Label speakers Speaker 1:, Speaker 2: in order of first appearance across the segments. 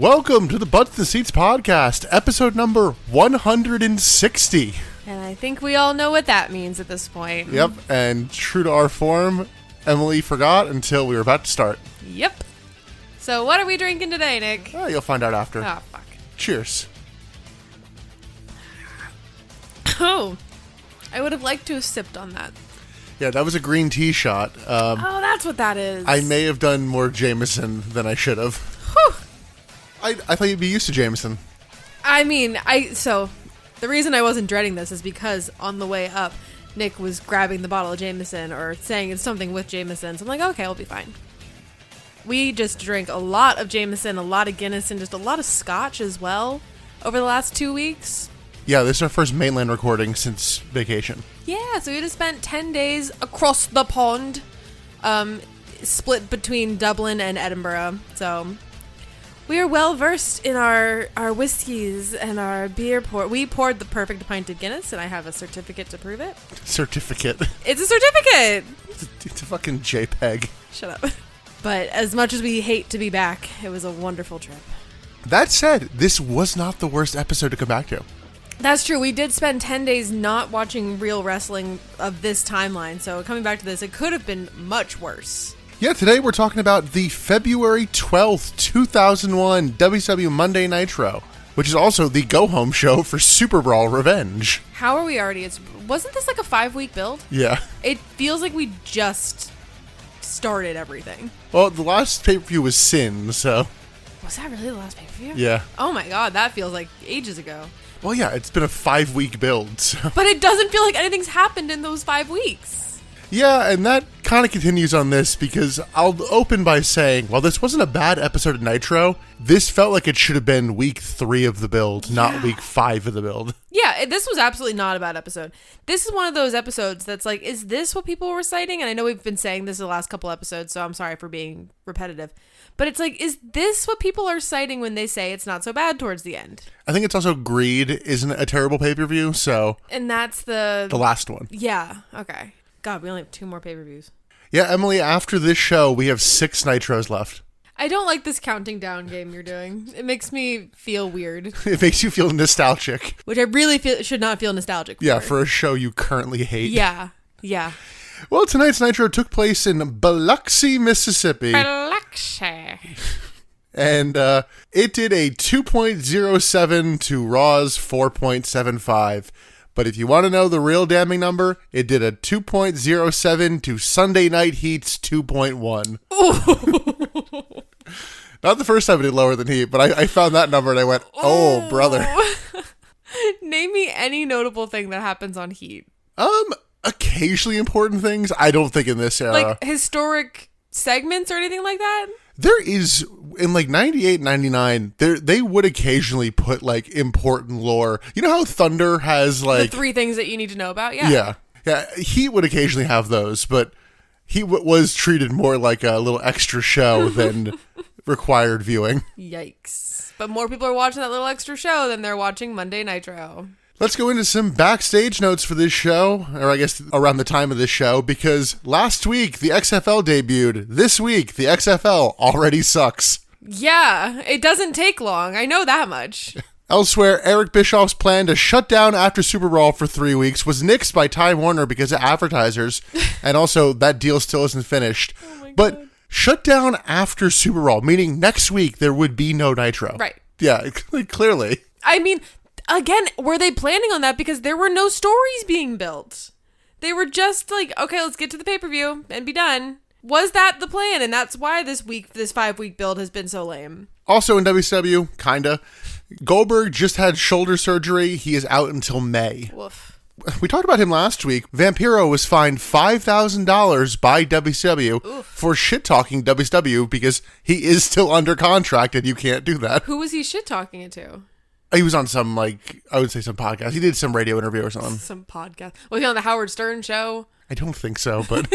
Speaker 1: Welcome to the Butts in the Seats podcast, episode number 160.
Speaker 2: And I think we all know what that means at this point.
Speaker 1: Yep, and true to our form, Emily forgot until we were about to start.
Speaker 2: Yep. So what are we drinking today, Nick?
Speaker 1: Oh, you'll find out after.
Speaker 2: Oh, fuck.
Speaker 1: Cheers.
Speaker 2: Oh, I would have liked to have sipped on that.
Speaker 1: Yeah, that was a green tea shot.
Speaker 2: Oh, that's what that is.
Speaker 1: I may have done more Jameson than I should have.
Speaker 2: Whew.
Speaker 1: I thought you'd be used to Jameson.
Speaker 2: I mean, so the reason I wasn't dreading this is because on the way up, Nick was grabbing the bottle of Jameson or saying it's something with Jameson. So I'm like, okay, we'll be fine. We just drank a lot of Jameson, a lot of Guinness, and just a lot of Scotch as well over the last 2 weeks.
Speaker 1: Yeah, this is our first mainland recording since vacation.
Speaker 2: Yeah, so we just spent 10 days across the pond, split between Dublin and Edinburgh. So we are well versed in our whiskeys and our beer pour. We poured the perfect pint of Guinness, and I have a certificate to prove it.
Speaker 1: Certificate.
Speaker 2: It's a certificate!
Speaker 1: It's a fucking JPEG.
Speaker 2: Shut up. But as much as we hate to be back, it was a wonderful trip.
Speaker 1: That said, this was not the worst episode to come back to.
Speaker 2: That's true. We did spend 10 days not watching real wrestling of this timeline, so coming back to this, it could have been much worse.
Speaker 1: Yeah, today we're talking about the February 12th, 2001 WCW Monday Nitro, which is also the go-home show for SuperBrawl Revenge.
Speaker 2: How are we already? Wasn't this like a 5-week build?
Speaker 1: Yeah.
Speaker 2: It feels like we just started everything.
Speaker 1: Well, the last pay-per-view was Sin, so...
Speaker 2: Was that really the last pay-per-view?
Speaker 1: Yeah.
Speaker 2: Oh my god, that feels like ages ago.
Speaker 1: Well, yeah, it's been a 5-week build, so...
Speaker 2: But it doesn't feel like anything's happened in those 5 weeks.
Speaker 1: Yeah, and that kind of continues on this, because I'll open by saying, while this wasn't a bad episode of Nitro, this felt like it should have been week 3 of the build, not week 5 of the build.
Speaker 2: Yeah, this was absolutely not a bad episode. This is one of those episodes that's like, is this what people were citing? And I know we've been saying this the last couple episodes, so I'm sorry for being repetitive. But it's like, is this what people are citing when they say it's not so bad towards the end?
Speaker 1: I think it's also Greed isn't a terrible pay-per-view, so...
Speaker 2: And that's the
Speaker 1: last one.
Speaker 2: Yeah, okay. God, we only have 2 more pay-per-views.
Speaker 1: Yeah, Emily, after this show, we have 6 Nitros left.
Speaker 2: I don't like this counting down game you're doing. It makes me feel weird.
Speaker 1: It makes you feel nostalgic.
Speaker 2: Which I really should not feel nostalgic for.
Speaker 1: Yeah, for a show you currently hate.
Speaker 2: Yeah.
Speaker 1: Well, tonight's Nitro took place in Biloxi, Mississippi.
Speaker 2: Biloxi.
Speaker 1: And it did a 2.07 to Raw's 4.75. But if you want to know the real damning number, it did a 2.07 to Sunday Night Heat's 2.1. Not the first time it did lower than Heat, but I found that number and I went, oh, brother.
Speaker 2: Name me any notable thing that happens on Heat.
Speaker 1: Occasionally important things. I don't think in this era.
Speaker 2: Like historic segments or anything like that?
Speaker 1: There is, in like 98, 99, they would occasionally put like important lore. You know how Thunder has like...
Speaker 2: The 3 things that you need to know about? Yeah.
Speaker 1: Yeah. Heat would occasionally have those, but Heat was treated more like a little extra show than required viewing.
Speaker 2: Yikes. But more people are watching that little extra show than they're watching Monday Nitro.
Speaker 1: Let's go into some backstage notes for this show, or I guess around the time of this show, because last week the XFL debuted. This week the XFL already sucks.
Speaker 2: Yeah, it doesn't take long. I know that much.
Speaker 1: Elsewhere, Eric Bischoff's plan to shut down after SuperBrawl for 3 weeks was nixed by Time Warner because of advertisers, and also that deal still isn't finished.
Speaker 2: Oh my
Speaker 1: but
Speaker 2: God.
Speaker 1: Shut down after SuperBrawl, meaning next week there would be no Nitro.
Speaker 2: Right.
Speaker 1: Yeah, clearly.
Speaker 2: I mean... Again, were they planning on that? Because there were no stories being built. They were just like, okay, let's get to the pay-per-view and be done. Was that the plan? And that's why this 5-week build has been so lame.
Speaker 1: Also in WCW, kinda. Goldberg just had shoulder surgery. He is out until May.
Speaker 2: Woof.
Speaker 1: We talked about him last week. Vampiro was fined $5,000 by WCW for shit-talking WCW because he is still under contract and you can't do that.
Speaker 2: Who was he shit-talking it to?
Speaker 1: He was on some, like, I would say some podcast. He did some radio interview or something.
Speaker 2: Some podcast. Was he on the Howard Stern show?
Speaker 1: I don't think so, but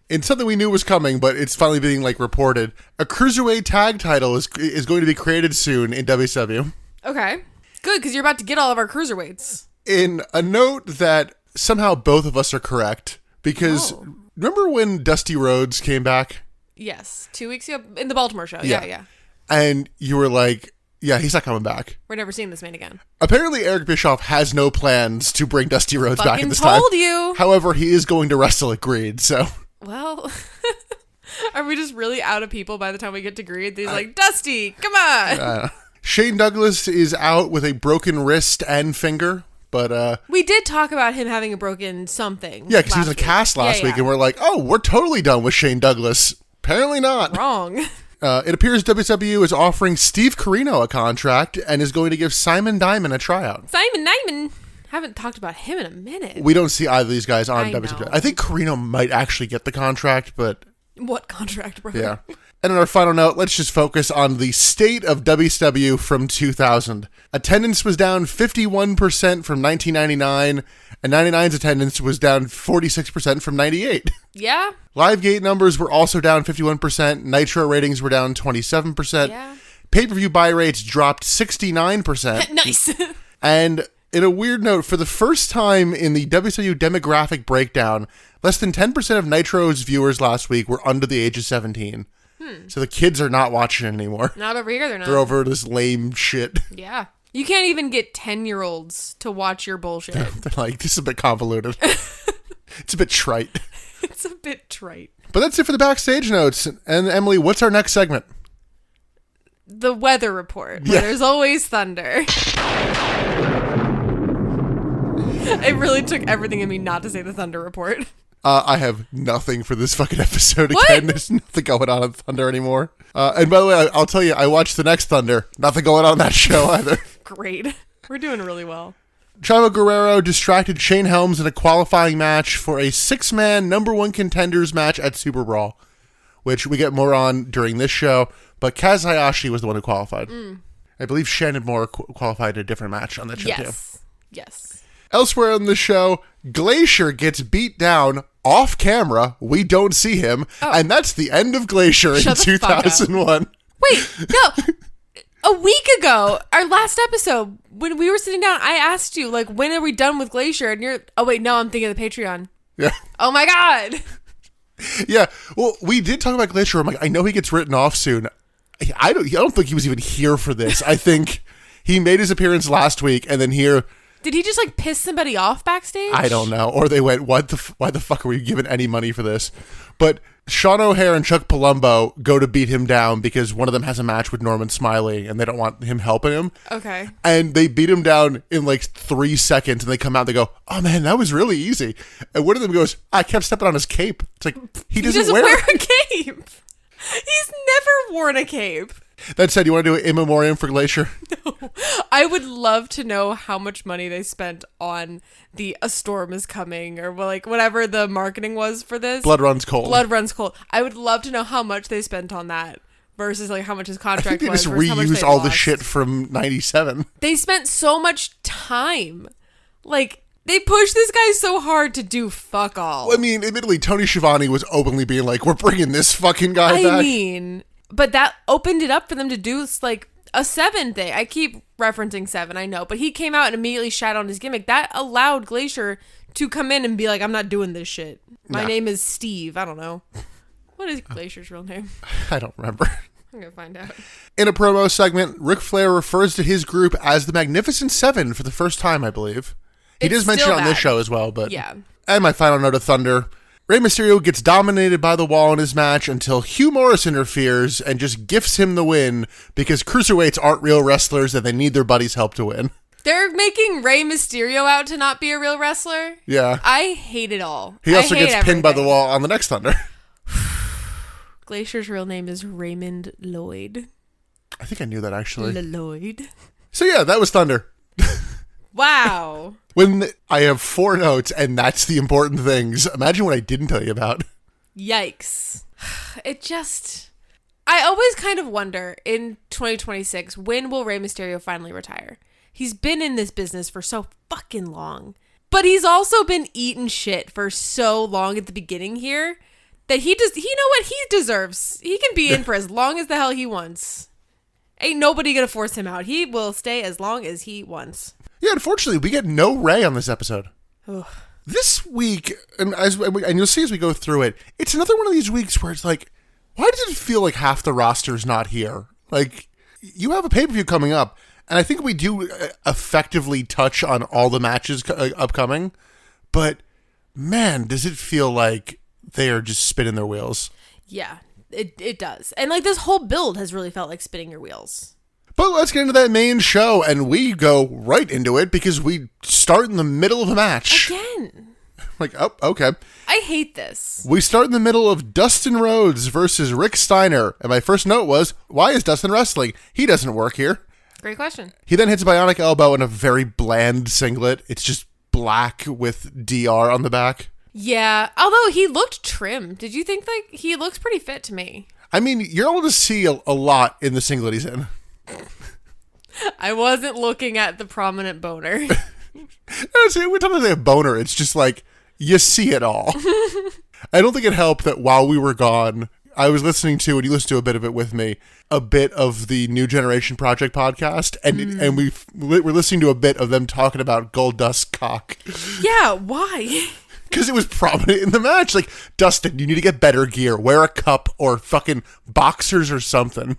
Speaker 1: it's something we knew was coming, but it's finally being, like, reported. A Cruiserweight tag title is going to be created soon in WCW.
Speaker 2: Okay. Good, because you're about to get all of our cruiserweights.
Speaker 1: In a note that somehow both of us are correct, because remember when Dusty Rhodes came back?
Speaker 2: Yes. 2 weeks ago in the Baltimore show.
Speaker 1: Yeah.
Speaker 2: Yeah.
Speaker 1: And you were like, Yeah, he's not coming back.
Speaker 2: We're never seeing this man again.
Speaker 1: Apparently, Eric Bischoff has no plans to bring Dusty Rhodes back
Speaker 2: Fucking
Speaker 1: at this time.
Speaker 2: told you.
Speaker 1: However, he is going to wrestle at Greed, so...
Speaker 2: Well, are we just really out of people by the time we get to Greed? He's like, Dusty, come on.
Speaker 1: Shane Douglas is out with a broken wrist and finger, but...
Speaker 2: we did talk about him having a broken something.
Speaker 1: Yeah, because he was in a cast last week, and we're like, oh, we're totally done with Shane Douglas. Apparently not.
Speaker 2: Wrong.
Speaker 1: It appears WWE is offering Steve Corino a contract and is going to give Simon Diamond a tryout.
Speaker 2: Simon Diamond. Haven't talked about him in a minute.
Speaker 1: We don't see either of these guys on
Speaker 2: I
Speaker 1: WWE.
Speaker 2: know.
Speaker 1: I think Corino might actually get the contract, but...
Speaker 2: What contract, bro?
Speaker 1: Yeah. And on our final note, let's just focus on the state of WCW from 2000. Attendance was down 51% from 1999, and 99's attendance was down 46% from 98.
Speaker 2: Yeah?
Speaker 1: Live gate numbers were also down 51%. Nitro ratings were down 27%.
Speaker 2: Yeah.
Speaker 1: Pay-per-view buy rates dropped 69%.
Speaker 2: Nice.
Speaker 1: And in a weird note, for the first time in the WCW demographic breakdown, less than 10% of Nitro's viewers last week were under the age of 17. So the kids are not watching anymore.
Speaker 2: Not over here, they're not.
Speaker 1: They're over this lame shit.
Speaker 2: Yeah. You can't even get 10-year-olds to watch your bullshit.
Speaker 1: They're like, this is a bit convoluted. It's a bit trite.
Speaker 2: It's a bit trite.
Speaker 1: But that's it for the backstage notes. And Emily, what's our next segment?
Speaker 2: The weather report, where there's always thunder. It really took everything in me not to say the thunder report.
Speaker 1: I have nothing for this fucking episode
Speaker 2: What?
Speaker 1: again. There's nothing going on in Thunder anymore. And by the way, I'll tell you, I watched the next Thunder. Nothing going on in that show either.
Speaker 2: Great. We're doing really well.
Speaker 1: Chavo Guerrero distracted Shane Helms in a qualifying match for a 6-man number 1 contenders match at SuperBrawl, which we get more on during this show. But Kaz Hayashi was the one who qualified. I believe Shannon Moore qualified a different match on that show too.
Speaker 2: Yes.
Speaker 1: Elsewhere in the show, Glacier gets beat down off camera. We don't see him. And that's the end of Glacier in
Speaker 2: Shut the fuck up.
Speaker 1: 2001.
Speaker 2: Wait, no. A week ago, our last episode, when we were sitting down, I asked you, like, when are we done with Glacier? And you're, oh, wait, no, I'm thinking of the Patreon.
Speaker 1: Yeah.
Speaker 2: Oh, my God.
Speaker 1: Yeah. Well, we did talk about Glacier. I'm like, I know he gets written off soon. I don't think he was even here for this. I think he made his appearance last week and then here...
Speaker 2: Did he just, like, piss somebody off backstage?
Speaker 1: I don't know. Or they went, why the fuck are we giving any money for this? But Sean O'Hare and Chuck Palumbo go to beat him down because one of them has a match with Norman Smiley and they don't want him helping him.
Speaker 2: Okay.
Speaker 1: And they beat him down in like 3 seconds and they come out and they go, oh man, that was really easy. And one of them goes, I kept stepping on his cape. It's like, he doesn't wear
Speaker 2: a cape. He's never worn a cape.
Speaker 1: That said, you want to do an in memoriam for Glacier?
Speaker 2: No. I would love to know how much money they spent on the A Storm is Coming or like whatever the marketing was for this.
Speaker 1: Blood Runs Cold.
Speaker 2: Blood Runs Cold. I would love to know how much they spent on that versus like how much his
Speaker 1: I
Speaker 2: contract
Speaker 1: think they
Speaker 2: was.
Speaker 1: just
Speaker 2: versus how much
Speaker 1: reused
Speaker 2: they
Speaker 1: all the
Speaker 2: lost.
Speaker 1: shit from 97.
Speaker 2: They spent so much time. Like, they pushed this guy so hard to do fuck all.
Speaker 1: Well, I mean, admittedly, Tony Schiavone was openly being like, we're bringing this fucking guy back.
Speaker 2: I mean, but that opened it up for them to do like a 7 thing. I keep referencing 7, I know, but he came out and immediately shat on his gimmick. That allowed Glacier to come in and be like, I'm not doing this shit. My name is Steve. I don't know. What is Glacier's real name?
Speaker 1: I don't remember.
Speaker 2: I'm gonna find out.
Speaker 1: In a promo segment, Ric Flair refers to his group as the Magnificent Seven for the first time, I believe. He
Speaker 2: It's
Speaker 1: does mention
Speaker 2: still
Speaker 1: it on this
Speaker 2: bad.
Speaker 1: show as well, but...
Speaker 2: Yeah.
Speaker 1: And my final note of Thunder. Rey Mysterio gets dominated by the Wall in his match until Hugh Morris interferes and just gifts him the win because cruiserweights aren't real wrestlers and they need their buddy's help to win.
Speaker 2: They're making Rey Mysterio out to not be a real wrestler.
Speaker 1: Yeah.
Speaker 2: I hate it all.
Speaker 1: He also
Speaker 2: I hate
Speaker 1: gets pinned by the
Speaker 2: everything.
Speaker 1: Wall on the next Thunder.
Speaker 2: Glacier's real name is Raymond Lloyd.
Speaker 1: I think I knew that, actually.
Speaker 2: Lloyd.
Speaker 1: So yeah, that was Thunder.
Speaker 2: Wow.
Speaker 1: I have 4 notes, and that's the important things. Imagine what I didn't tell you about.
Speaker 2: Yikes. It just... I always kind of wonder, in 2026, when will Rey Mysterio finally retire? He's been in this business for so fucking long. But he's also been eating shit for so long at the beginning here that he know what he deserves. He can be in for as long as the hell he wants. Ain't nobody gonna force him out. He will stay as long as he wants.
Speaker 1: Yeah, unfortunately, we get no Ray on this episode.
Speaker 2: Ugh.
Speaker 1: This week, and you'll see as we go through it, it's another one of these weeks where it's like, why does it feel like half the roster's not here? Like, you have a pay-per-view coming up, and I think we do effectively touch on all the matches upcoming, but man, does it feel like they are just spinning their wheels.
Speaker 2: Yeah, it does. And like this whole build has really felt like spinning your wheels.
Speaker 1: But let's get into that main show, and we go right into it because we start in the middle of a match.
Speaker 2: Again.
Speaker 1: Like, oh, okay.
Speaker 2: I hate this.
Speaker 1: We start in the middle of Dustin Rhodes versus Rick Steiner, and my first note was, why is Dustin wrestling? He doesn't work here.
Speaker 2: Great question.
Speaker 1: He then hits a bionic elbow in a very bland singlet. It's just black with DR on the back.
Speaker 2: Yeah, although he looked trim. Did you think like he looks pretty fit to me?
Speaker 1: I mean, you're able to see a lot in the singlet he's in.
Speaker 2: I wasn't looking at the prominent boner.
Speaker 1: We're talking about a boner. It's just like, you see it all. I don't think it helped that while we were gone, I was listening to, and you listened to a bit of it with me, a bit of the New Generation Project podcast, and we're listening to a bit of them talking about Goldust's cock.
Speaker 2: Yeah, why?
Speaker 1: Because it was prominent in the match. Like, Dustin, you need to get better gear. Wear a cup or fucking boxers or something.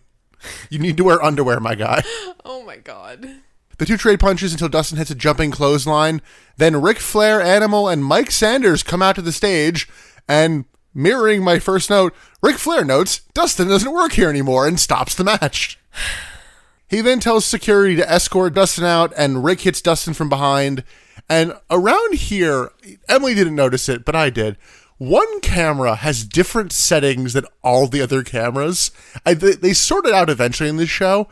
Speaker 1: You need to wear underwear, my guy.
Speaker 2: Oh my god.
Speaker 1: The two trade punches until Dustin hits a jumping clothesline. Then Ric Flair, Animal, and Mike Sanders come out to the stage, and mirroring my first note, Ric Flair notes Dustin doesn't work here anymore and stops the match. He then tells security to escort Dustin out, and Rick hits Dustin from behind. And around here, Emily didn't notice it, but I did. One camera has different settings than all the other cameras. They sorted out eventually in this show,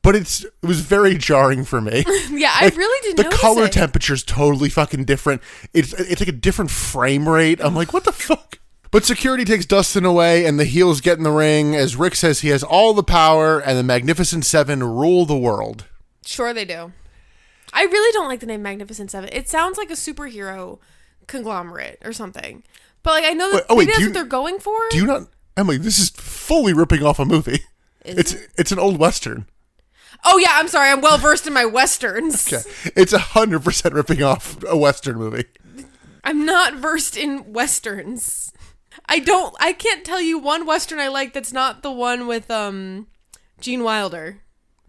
Speaker 1: but it was very jarring for me.
Speaker 2: Yeah, I really didn't notice
Speaker 1: the color
Speaker 2: it.
Speaker 1: temperature's totally fucking different. It's like a different frame rate. I'm like, what the fuck? But security takes Dustin away, and the heels get in the ring as Rick says he has all the power, and the Magnificent Seven rule the world.
Speaker 2: Sure they do. I really don't like the name Magnificent Seven. It sounds like a superhero conglomerate or something. But like I know that maybe that's what they're going for.
Speaker 1: Do you not, Emily? This is fully ripping off a movie. It's an old Western.
Speaker 2: Oh yeah, I'm sorry. I'm well versed in my Westerns.
Speaker 1: Okay, it's 100% ripping off a Western movie.
Speaker 2: I'm not versed in Westerns. I can't tell you one Western I like that's not the one with Gene Wilder.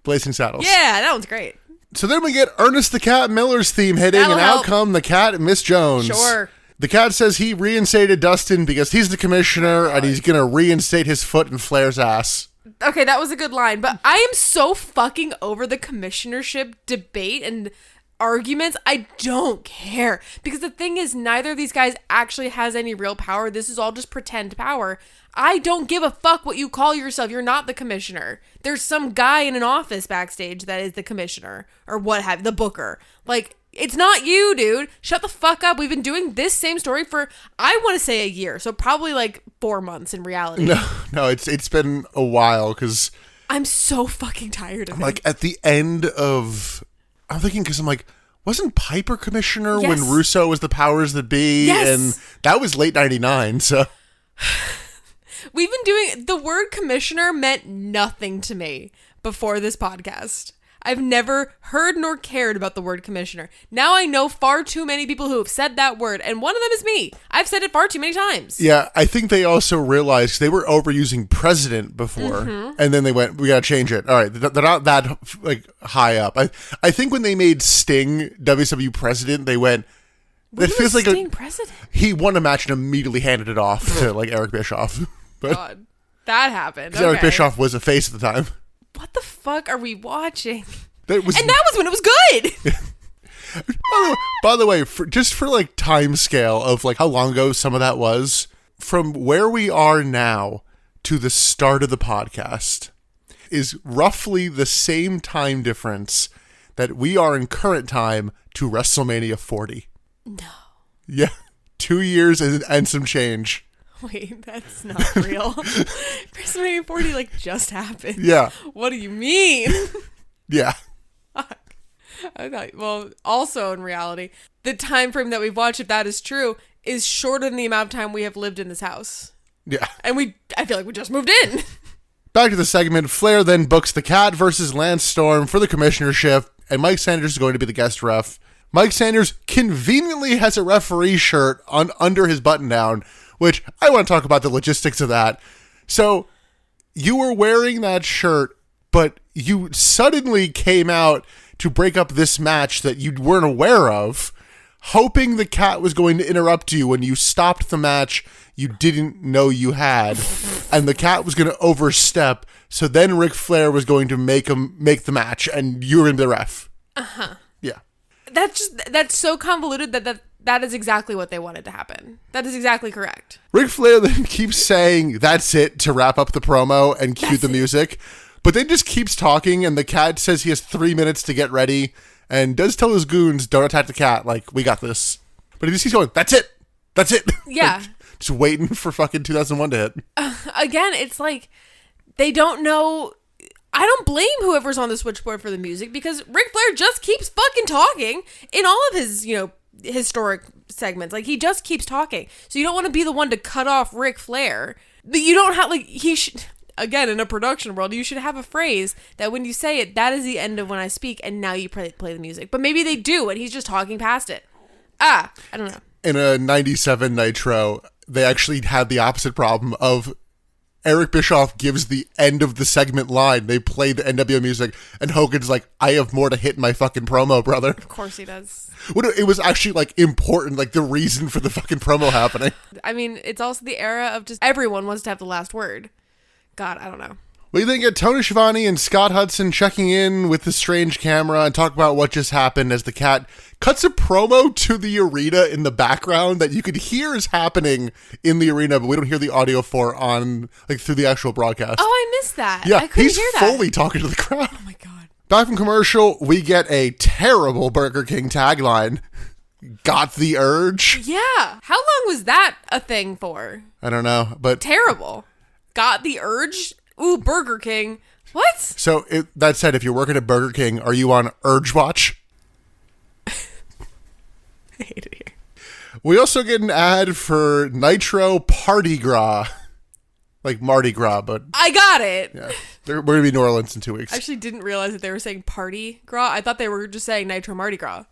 Speaker 1: Blazing Saddles.
Speaker 2: Yeah, that one's great.
Speaker 1: So then we get Ernest the Cat Miller's theme hitting,
Speaker 2: That'll
Speaker 1: and
Speaker 2: help.
Speaker 1: out come the Cat and Miss Jones.
Speaker 2: Sure.
Speaker 1: The Cat says he reinstated Dustin because he's the commissioner, and he's going to reinstate his foot in Flair's ass.
Speaker 2: Okay, that was a good line, but I am so fucking over the commissionership debate and arguments. I don't care. Because the thing is, neither of these guys actually has any real power. This is all just pretend power. I don't give a fuck what you call yourself. You're not the commissioner. There's some guy in an office backstage that is the commissioner or what have the booker. Like, it's not you, dude. Shut the fuck up. We've been doing this same story for, I want to say a year. So probably like 4 months in reality.
Speaker 1: No, it's been a while because
Speaker 2: I'm so fucking tired of it.
Speaker 1: like at the end of, I'm thinking because I'm like, wasn't Piper commissioner when Russo was the powers that be?
Speaker 2: Yes.
Speaker 1: And that was late 99. So
Speaker 2: we've been doing, the word commissioner meant nothing to me before this podcast. I've never heard nor cared about the word commissioner. Now I know far too many people who have said that word, and one of them is me. I've said it far too many times.
Speaker 1: yeah, I think they also realized they were overusing president before, and then they went, we gotta change it. All right, they're not that like high up. I think when they made Sting WCW president, they went,
Speaker 2: When
Speaker 1: that feels
Speaker 2: was
Speaker 1: like
Speaker 2: Sting president?
Speaker 1: he won a match and immediately handed it off to like Eric Bischoff. But
Speaker 2: God, that happened.
Speaker 1: Eric
Speaker 2: Okay.
Speaker 1: Bischoff was a face at the time.
Speaker 2: What the fuck are we watching?
Speaker 1: That was,
Speaker 2: And that was when it was good.
Speaker 1: by the way, just for like time scale of like how long ago some of that was, from where we are now to the start of the podcast is roughly the same time difference that we are in current time to WrestleMania 40.
Speaker 2: No.
Speaker 1: Yeah. 2 years and some change.
Speaker 2: Wait, that's not real. WrestleMania 40 like just happened.
Speaker 1: Yeah.
Speaker 2: What do you mean?
Speaker 1: Yeah.
Speaker 2: Fuck. I thought, well, also in reality, the time frame that we've watched, if that is true, is shorter than the amount of time we have lived in this house.
Speaker 1: Yeah.
Speaker 2: And I feel like we just moved in.
Speaker 1: Back to the segment. Flair then books the Cat versus Lance Storm for the commissionership, and Mike Sanders is going to be the guest ref. Mike Sanders conveniently has a referee shirt under his button down, which I want to talk about the logistics of that. So you were wearing that shirt but you suddenly came out to break up this match that you weren't aware of, hoping the cat was going to interrupt you when you stopped the match you didn't know you had, and the cat was going to overstep, so then Ric Flair was going to make the match, and you were in the ref.
Speaker 2: Uh-huh.
Speaker 1: Yeah.
Speaker 2: That's so convoluted that is exactly what they wanted to happen. That is exactly correct.
Speaker 1: Ric Flair then keeps saying, "That's it," to wrap up the promo and cue the music, but then just keeps talking, and the cat says he has 3 minutes to get ready, and does tell his goons, "Don't attack the cat, like, we got this." But he just keeps going, "That's it! That's it!"
Speaker 2: Yeah.
Speaker 1: Like, just waiting for fucking 2001 to hit.
Speaker 2: Again, it's like, they don't know. I don't blame whoever's on the switchboard for the music, because Ric Flair just keeps fucking talking in all of his, historic segments. Like, he just keeps talking. So you don't want to be the one to cut off Ric Flair. But you don't have, he should, again, in a production world, you should have a phrase that when you say it, that is the end of when I speak, and now you play the music. But maybe they do, and he's just talking past it. I don't know.
Speaker 1: In a 97 Nitro, they actually had the opposite problem of Eric Bischoff gives the end of the segment line. They play the NWO music, and Hogan's like, "I have more to hit in my fucking promo, brother." Of
Speaker 2: course he does.
Speaker 1: It was actually, important, the reason for the fucking promo happening.
Speaker 2: I mean, it's also the era of just everyone wants to have the last word. God, I don't know.
Speaker 1: We then get Tony Schiavone and Scott Hudson checking in with the strange camera and talk about what just happened as the cat cuts a promo to the arena in the background that you could hear is happening in the arena, but we don't hear the audio for on, through the actual broadcast.
Speaker 2: Oh, I missed that.
Speaker 1: Yeah,
Speaker 2: I couldn't
Speaker 1: he's
Speaker 2: hear that.
Speaker 1: fully talking to the crowd.
Speaker 2: Oh my God.
Speaker 1: Back from commercial, we get a terrible Burger King tagline. Got the urge?
Speaker 2: Yeah. How long was that a thing for?
Speaker 1: I don't know, but...
Speaker 2: Terrible. Got the urge? Ooh, Burger King. What?
Speaker 1: So, that said, if you're working at Burger King, are you on Urge Watch?
Speaker 2: I hate it here.
Speaker 1: We also get an ad for Nitro Party Gras. Like Mardi Gras, but...
Speaker 2: I got it.
Speaker 1: Yeah. We're going to be in New Orleans in 2 weeks.
Speaker 2: I actually didn't realize that they were saying Party Gras. I thought they were just saying Nitro Mardi Gras.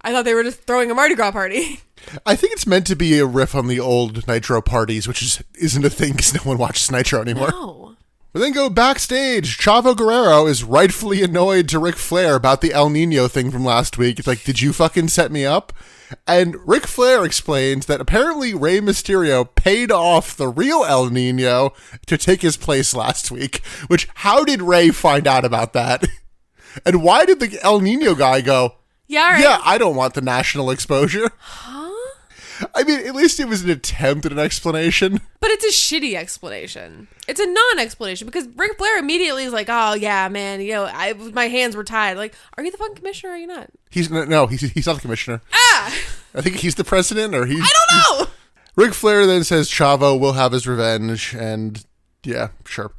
Speaker 2: I thought they were just throwing a Mardi Gras party.
Speaker 1: I think it's meant to be a riff on the old Nitro parties, which isn't a thing because no one watches Nitro anymore.
Speaker 2: No.
Speaker 1: We then go backstage. Chavo Guerrero is rightfully annoyed to Ric Flair about the El Nino thing from last week. It's like, did you fucking set me up? And Ric Flair explains that apparently Rey Mysterio paid off the real El Nino to take his place last week. Which, how did Rey find out about that? And why did the El Nino guy go,
Speaker 2: yeah, right.
Speaker 1: Yeah, I don't want the national exposure?
Speaker 2: Huh?
Speaker 1: I mean, at least it was an attempt at an explanation.
Speaker 2: But it's a shitty explanation. It's a non-explanation because Ric Flair immediately is like, "Oh yeah, man, my hands were tied." Like, are you the fucking commissioner or are you not?
Speaker 1: He's not the commissioner.
Speaker 2: Ah!
Speaker 1: I think he's the president, or I
Speaker 2: don't know!
Speaker 1: Ric Flair then says Chavo will have his revenge, and yeah, sure.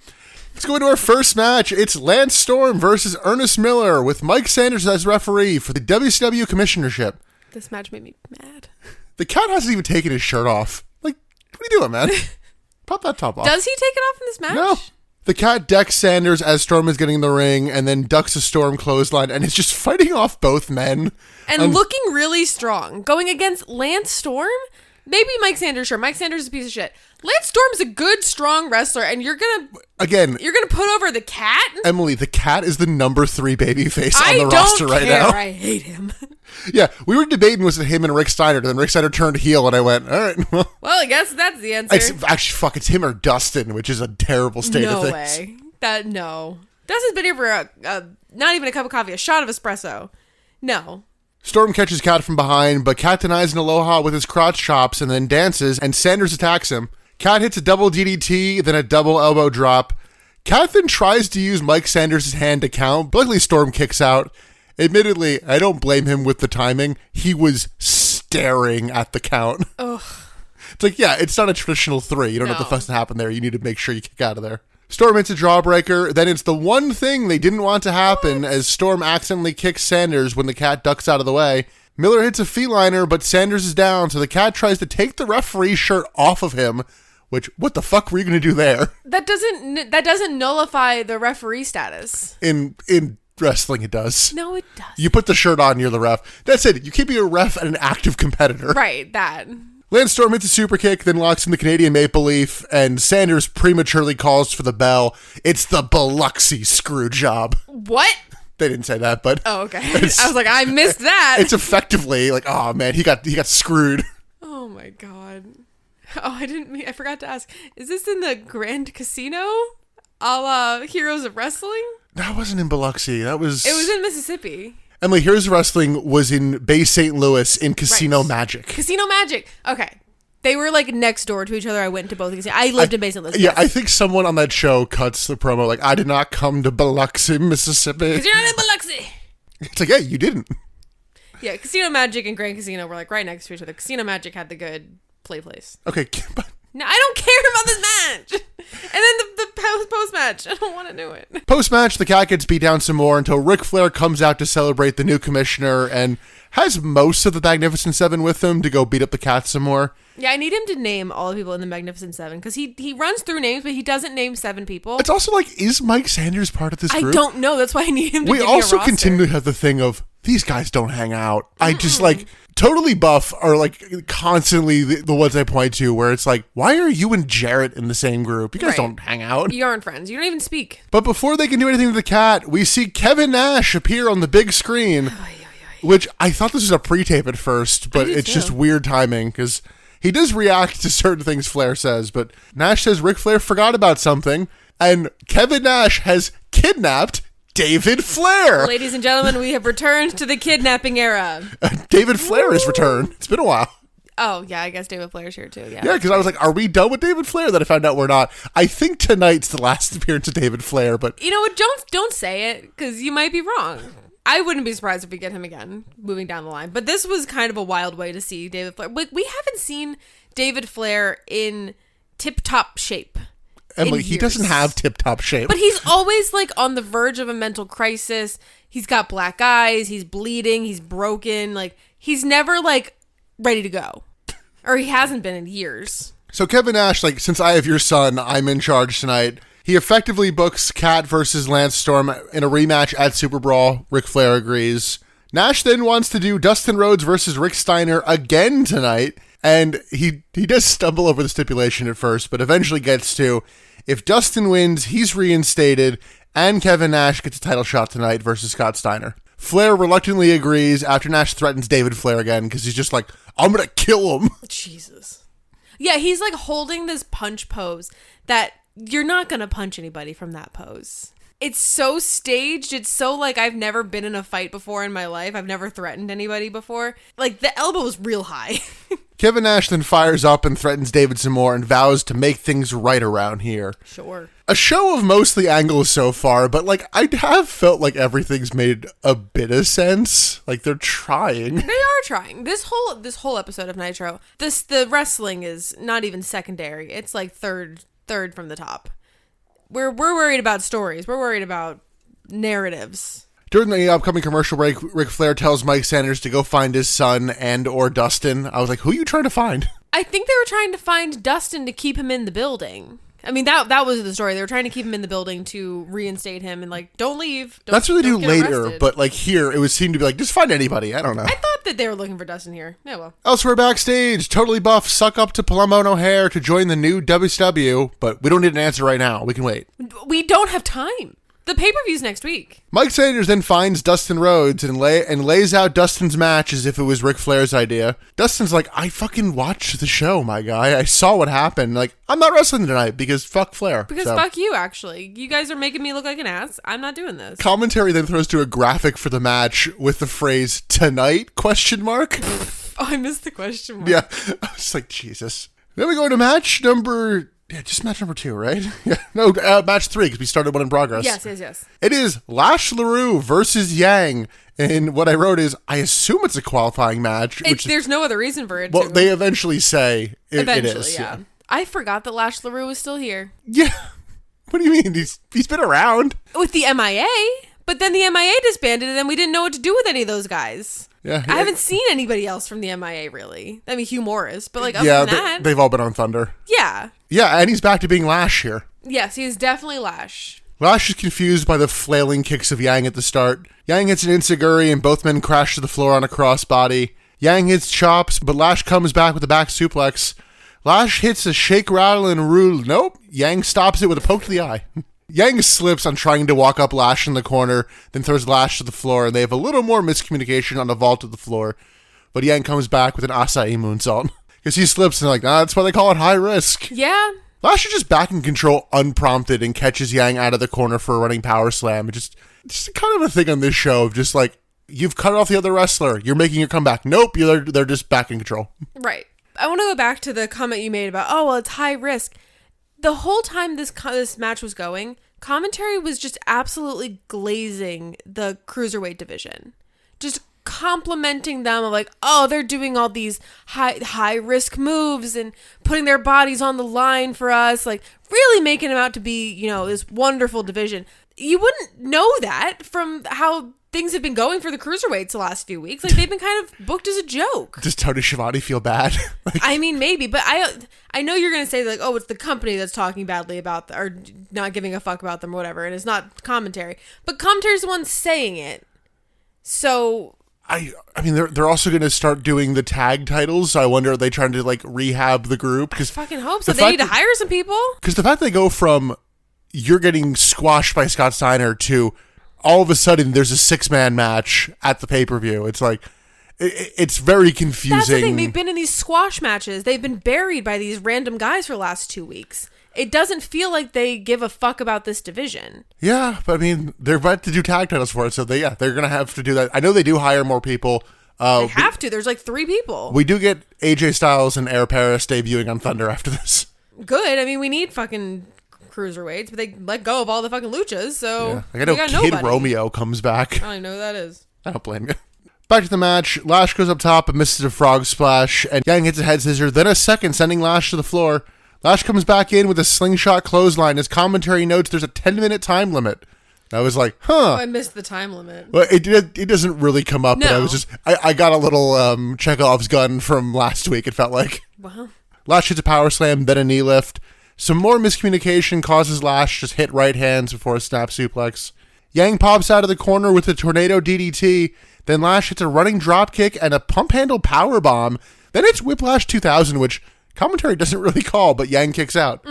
Speaker 1: Let's go into our first match. It's Lance Storm versus Ernest Miller with Mike Sanders as referee for the WCW commissionership.
Speaker 2: This match made me mad.
Speaker 1: The cat hasn't even taken his shirt off. Like, what are you doing, man? Pop that top off.
Speaker 2: Does he take it off in this match?
Speaker 1: No. The cat decks Sanders as Storm is getting in the ring and then ducks a Storm clothesline and is just fighting off both men.
Speaker 2: And looking really strong. Going against Lance Storm? Maybe Mike Sanders, sure. Mike Sanders is a piece of shit. Lance Storm's a good, strong wrestler, and you're gonna put over the cat?
Speaker 1: Emily, the cat is the number 3 babyface on the roster right now.
Speaker 2: I hate him.
Speaker 1: Yeah, we were debating was it him and Rick Steiner, and then Rick Steiner turned heel, and I went, all right, well.
Speaker 2: Well, I guess that's the answer.
Speaker 1: It's him or Dustin, which is a terrible state of things.
Speaker 2: No way. Dustin's been here for not even a cup of coffee, a shot of espresso. No. Storm
Speaker 1: catches Cat from behind, but Cat denies an aloha with his crotch chops and then dances, and Sanders attacks him. Cat hits a double DDT, then a double elbow drop. Cat then tries to use Mike Sanders' hand to count, but luckily Storm kicks out. Admittedly, I don't blame him with the timing. He was staring at the count.
Speaker 2: Ugh.
Speaker 1: It's like, yeah, it's not a traditional 3. You don't know what the fuck's to happen there. You need to make sure you kick out of there. Storm hits a jawbreaker, then it's the one thing they didn't want to happen as Storm accidentally kicks Sanders when the cat ducks out of the way. Miller hits a feliner, but Sanders is down, so the cat tries to take the referee's shirt off of him, which, what the fuck were you going to do there?
Speaker 2: That doesn't nullify the referee status.
Speaker 1: In wrestling, it does.
Speaker 2: No, it does.
Speaker 1: You put the shirt on, you're the ref. That's it. You can't be a ref and an active competitor.
Speaker 2: Right, that.
Speaker 1: Lance Storm hits a super kick, then locks in the Canadian Maple Leaf, and Sanders prematurely calls for the bell. It's the Biloxi screw job.
Speaker 2: What?
Speaker 1: They didn't say that, but...
Speaker 2: Oh, okay. I was like, I missed that.
Speaker 1: It's effectively like, oh man, he got screwed.
Speaker 2: Oh my god. Oh, I forgot to ask. Is this in the Grand Casino? A la Heroes of Wrestling?
Speaker 1: That wasn't in Biloxi. It was
Speaker 2: in Mississippi.
Speaker 1: Emily, Heroes of Wrestling was in Bay St. Louis in Casino Magic.
Speaker 2: Casino Magic. Okay. They were like next door to each other. I went to both of these. I lived in Bay St. Louis.
Speaker 1: Yeah, yes. I think someone on that show cuts the promo like, I did not come to Biloxi, Mississippi.
Speaker 2: Because you're not in Biloxi.
Speaker 1: It's like, yeah, you didn't.
Speaker 2: Yeah, Casino Magic and Grand Casino were like right next to each other. Casino Magic had the good place.
Speaker 1: Okay, but...
Speaker 2: No, I don't care about this match. And then the post-match. I don't want to do it.
Speaker 1: Post-match, the Cat gets beat down some more until Ric Flair comes out to celebrate the new commissioner and has most of the Magnificent Seven with him to go beat up the Cat some more.
Speaker 2: Yeah, I need him to name all the people in the Magnificent Seven because he runs through names, but he doesn't name 7 people.
Speaker 1: It's also like, is Mike Sanders part of this group?
Speaker 2: I don't know. That's why I need him to give me a
Speaker 1: roster. We also continue to have the thing of, these guys don't hang out. I just like... Totally Buff are like constantly the ones I point to where it's like, why are you and Jarrett in the same group? You guys don't hang out.
Speaker 2: You aren't friends. You don't even speak.
Speaker 1: But before they can do anything to the Cat, we see Kevin Nash appear on the big screen, which I thought this was a pre-tape at first, but it's just weird timing because he does react to certain things Flair says, but Nash says Ric Flair forgot about something, and Kevin Nash has kidnapped David Flair.
Speaker 2: Ladies and gentlemen, we have returned to the kidnapping era.
Speaker 1: David Flair has returned. It's been a while.
Speaker 2: Oh, yeah, I guess David Flair's here too. Yeah,
Speaker 1: because I was like, are we done with David Flair? Then I found out we're not. I think tonight's the last appearance of David Flair, but...
Speaker 2: You know what? Don't say it, because you might be wrong. I wouldn't be surprised if we get him again, moving down the line. But this was kind of a wild way to see David Flair. We haven't seen David Flair in tip-top shape.
Speaker 1: Emily, he doesn't have tip-top shape.
Speaker 2: But he's always, like, on the verge of a mental crisis. He's got black eyes. He's bleeding. He's broken. Like, he's never, like, ready to go. Or he hasn't been in years.
Speaker 1: So Kevin Nash, like, since I have your son, I'm in charge tonight. He effectively books Cat versus Lance Storm in a rematch at SuperBrawl. Ric Flair agrees. Nash then wants to do Dustin Rhodes versus Rick Steiner again tonight. And he does stumble over the stipulation at first, but eventually gets to, if Dustin wins, he's reinstated, and Kevin Nash gets a title shot tonight versus Scott Steiner. Flair reluctantly agrees after Nash threatens David Flair again, because he's just like, I'm going to kill him.
Speaker 2: Jesus. Yeah, he's like holding this punch pose that you're not going to punch anybody from that pose. It's so staged. It's so like, I've never been in a fight before in my life. I've never threatened anybody before. Like, the elbow was real high.
Speaker 1: Kevin Nash then fires up and threatens David some more and vows to make things right around here.
Speaker 2: Sure.
Speaker 1: A show of mostly angles so far, but like, I have felt like everything's made a bit of sense. Like, they're trying.
Speaker 2: They are trying. This whole episode of Nitro, the wrestling is not even secondary. It's like third from the top. We're worried about stories. We're worried about narratives.
Speaker 1: During the upcoming commercial break, Ric Flair tells Mike Sanders to go find his son and or Dustin. I was like, who are you trying to find?
Speaker 2: I think they were trying to find Dustin to keep him in the building. I mean, that was the story. They were trying to keep him in the building to reinstate him and like, don't leave.
Speaker 1: That's what they do later, arrested. But like here, it would seem to be like, just find anybody. I don't know.
Speaker 2: I thought that they were looking for Dustin here. Yeah, well.
Speaker 1: Elsewhere backstage, Totally Buff suck up to Palumbo and O'Hare to join the new WCW, but we don't need an answer right now. We can wait.
Speaker 2: We don't have time. The pay-per-view's next week.
Speaker 1: Mike Sanders then finds Dustin Rhodes and lays out Dustin's match as if it was Ric Flair's idea. Dustin's like, I fucking watched the show, my guy. I saw what happened. Like, I'm not wrestling tonight because fuck Flair.
Speaker 2: Because fuck you, actually. You guys are making me look like an ass. I'm not doing this.
Speaker 1: Commentary then throws to a graphic for the match with the phrase, tonight, ?
Speaker 2: Oh, I missed the question mark.
Speaker 1: Yeah. I was like, Jesus. Then we go to match number... Yeah, just match number 2, right? Yeah, no, match 3, because we started one in progress.
Speaker 2: Yes.
Speaker 1: It is Lash LaRue versus Yang. And what I wrote is, I assume it's a qualifying match.
Speaker 2: There's no other reason for it.
Speaker 1: Well, they eventually say it is.
Speaker 2: Yeah. I forgot that Lash LaRue was still here.
Speaker 1: Yeah. What do you mean? He's been around.
Speaker 2: With the MIA. But then the MIA disbanded, and then we didn't know what to do with any of those guys.
Speaker 1: Yeah.
Speaker 2: I haven't seen anybody else from the MIA, really. I mean, Hugh Morris, but like, other than that.
Speaker 1: They've all been on Thunder.
Speaker 2: Yeah.
Speaker 1: Yeah, and he's back to being Lash here.
Speaker 2: Yes, he's definitely Lash.
Speaker 1: Lash is confused by the flailing kicks of Yang at the start. Yang hits an enziguri, and both men crash to the floor on a crossbody. Yang hits chops, but Lash comes back with a back suplex. Lash hits a shake, rattle, and rule. Nope. Yang stops it with a poke to the eye. Yang slips on trying to walk up Lash in the corner, then throws Lash to the floor, and they have a little more miscommunication on the vault to the floor. But Yang comes back with an acai moonsault. Because he slips and that's why they call it high risk.
Speaker 2: Yeah.
Speaker 1: Lash is just back in control unprompted and catches Yang out of the corner for a running power slam. Just kind of a thing on this show of just like, you've cut off the other wrestler. You're making your comeback. Nope, they're just back in control.
Speaker 2: Right. I want to go back to the comment you made about, oh, well, it's high risk. The whole time this match was going, commentary was just absolutely glazing the cruiserweight division. Just complimenting them of like, oh, they're doing all these high risk moves and putting their bodies on the line for us, like really making them out to be, this wonderful division. You wouldn't know that from how things have been going for the cruiserweights the last few weeks. Like, they've been kind of booked as a joke.
Speaker 1: Does Tony Schiavone feel bad?
Speaker 2: I mean, maybe, but I know you're going to say, like, oh, it's the company that's talking badly about or not giving a fuck about them or whatever, and it's not commentary. But commentary's the one saying it. So...
Speaker 1: I mean, they're also going to start doing the tag titles, so I wonder, are they trying to, like, rehab the group?
Speaker 2: I fucking hope so. They need to hire some people.
Speaker 1: Because the fact they go from you're getting squashed by Scott Steiner to all of a sudden there's a 6-man match at the pay-per-view. It's like, it's very confusing.
Speaker 2: That's the thing. They've been in these squash matches. They've been buried by these random guys for the last 2 weeks. It doesn't feel like they give a fuck about this division. Yeah,
Speaker 1: but I mean, they're about to do tag titles for it, so they're going to have to do that. I know they do hire more people.
Speaker 2: They have to. There's like 3 people.
Speaker 1: We do get AJ Styles and Air Paris debuting on Thunder after this.
Speaker 2: Good. I mean, we need fucking cruiserweights, but they let go of all the fucking luchas, so
Speaker 1: I know Kid nobody. Romeo comes back.
Speaker 2: I don't even know who that is.
Speaker 1: I don't blame you. Back to the match. Lash goes up top and misses a frog splash, and Yang hits a head scissor, then a second, sending Lash to the floor. Lash comes back in with a slingshot clothesline. His commentary notes there's a 10-minute time limit. And I was like, huh.
Speaker 2: Oh, I missed the time limit.
Speaker 1: Well, it doesn't really come up, but I was just, I got a little Chekhov's gun from last week, it felt like.
Speaker 2: Wow.
Speaker 1: Lash hits a power slam, then a knee lift. Some more miscommunication causes Lash just hit right hands before a snap suplex. Yang pops out of the corner with a tornado DDT. Then Lash hits a running dropkick and a pump handle power bomb. Then it's Whiplash 2000, which commentary doesn't really call, but Yang kicks out.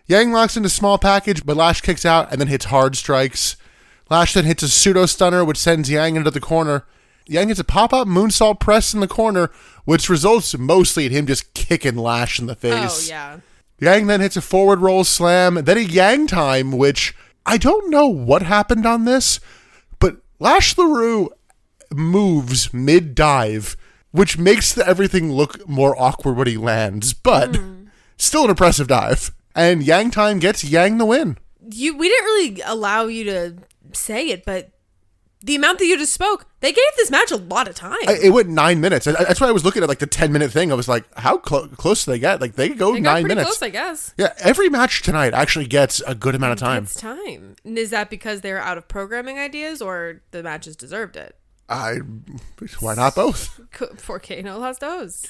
Speaker 1: Yang locks into small package, but Lash kicks out and then hits hard strikes. Lash then hits a pseudo stunner, which sends Yang into the corner. Yang hits a pop-up moonsault press in the corner, which results mostly in him just kicking Lash in the face.
Speaker 2: Oh, yeah.
Speaker 1: Yang then hits a forward roll slam, then a Yang time, which I don't know what happened on this, but Lash LaRue moves mid-dive, which makes everything look more awkward when he lands, but still an impressive dive. And Yang time gets Yang the win.
Speaker 2: We didn't really allow you to say it, but the amount that you just spoke, they gave this match a lot of time.
Speaker 1: It went 9 minutes. That's why I was looking at like the 10-minute thing. I was like, how close do they get? Like, they go 9 minutes.
Speaker 2: Close, I guess.
Speaker 1: Yeah, every match tonight actually gets a good amount of time.
Speaker 2: It's time. And is that because they're out of programming ideas or the matches deserved it?
Speaker 1: Why not both?
Speaker 2: Porque no las dos.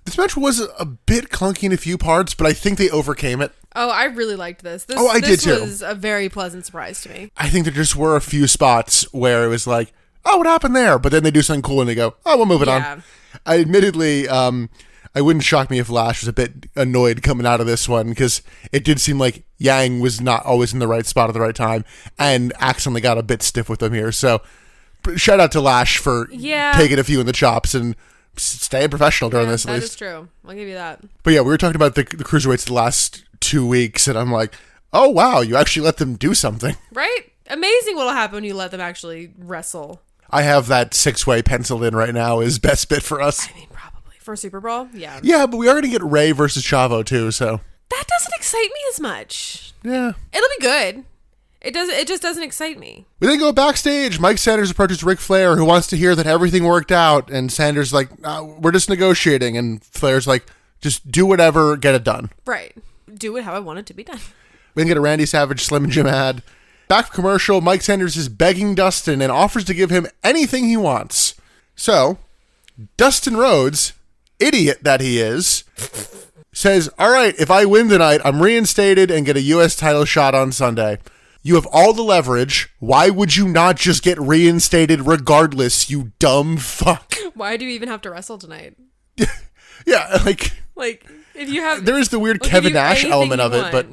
Speaker 1: This match was a bit clunky in a few parts, but I think they overcame it.
Speaker 2: Oh, I really liked this.
Speaker 1: I did too.
Speaker 2: This was a very pleasant surprise to me.
Speaker 1: I think there just were a few spots where it was like, oh, what happened there? But then they do something cool and they go, oh, we'll move it on. Admittedly, it wouldn't shock me if Lash was a bit annoyed coming out of this one, because it did seem like Yang was not always in the right spot at the right time and accidentally got a bit stiff with them here. So shout out to Lash for taking a few in the chops and staying professional during this, at least.
Speaker 2: That is true. I'll give you that.
Speaker 1: But yeah, we were talking about the cruiserweights the last 2 weeks, and I'm like, oh, wow, you actually let them do something.
Speaker 2: Right? Amazing what'll happen when you let them actually wrestle.
Speaker 1: I have that 6-way penciled in right now as best bit for us.
Speaker 2: I mean, probably. For SuperBrawl? Yeah.
Speaker 1: Yeah, but we are going to get Ray versus Chavo, too, so.
Speaker 2: That doesn't excite me as much.
Speaker 1: Yeah.
Speaker 2: It'll be good. It just doesn't excite me.
Speaker 1: We then go backstage. Mike Sanders approaches Ric Flair, who wants to hear that everything worked out. And Sanders like, we're just negotiating. And Flair's like, just do whatever, get it done.
Speaker 2: Right. Do it how I want it to be done.
Speaker 1: We then get a Randy Savage, Slim Jim ad. Back from commercial, Mike Sanders is begging Dustin and offers to give him anything he wants. So, Dustin Rhodes, idiot that he is, says, all right, if I win tonight, I'm reinstated and get a U.S. title shot on Sunday. You have all the leverage. Why would you not just get reinstated regardless, you dumb fuck?
Speaker 2: Why do you even have to wrestle tonight?
Speaker 1: Yeah, like
Speaker 2: if you have,
Speaker 1: there is the weird Kevin Nash element of it, but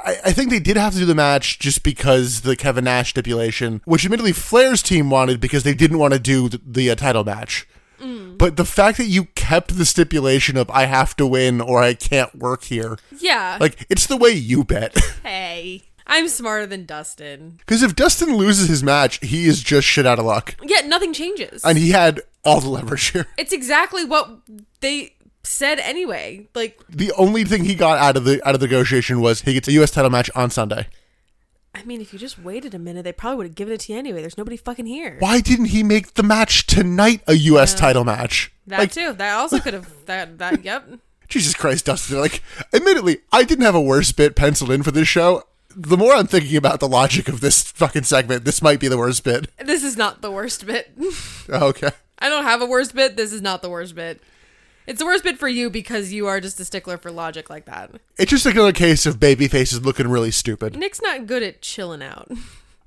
Speaker 1: I think they did have to do the match just because the Kevin Nash stipulation, which admittedly Flair's team wanted because they didn't want to do the title match. But the fact that you kept the stipulation of I have to win or I can't work here.
Speaker 2: Yeah.
Speaker 1: Like, it's the way you bet.
Speaker 2: Hey, I'm smarter than Dustin.
Speaker 1: Because if Dustin loses his match, he is just shit out of luck.
Speaker 2: Yeah, nothing changes.
Speaker 1: And he had all the leverage here.
Speaker 2: It's exactly what they said anyway. Like,
Speaker 1: the only thing he got out of the negotiation was he gets a U.S. title match on Sunday.
Speaker 2: I mean, if you just waited a minute, they probably would have given it to you anyway. There's nobody fucking here.
Speaker 1: Why didn't he make the match tonight a U.S. title match?
Speaker 2: That too. That also could have. Yep.
Speaker 1: Jesus Christ, Dustin. Like, admittedly, I didn't have a worse bit penciled in for this show. The more I'm thinking about the logic of this fucking segment, this might be the worst bit.
Speaker 2: This is not the worst bit.
Speaker 1: Okay.
Speaker 2: I don't have a worst bit. This is not the worst bit. It's the worst bit for you because you are just a stickler for logic like that.
Speaker 1: It's just another case of baby faces looking really stupid.
Speaker 2: Nick's not good at chilling out.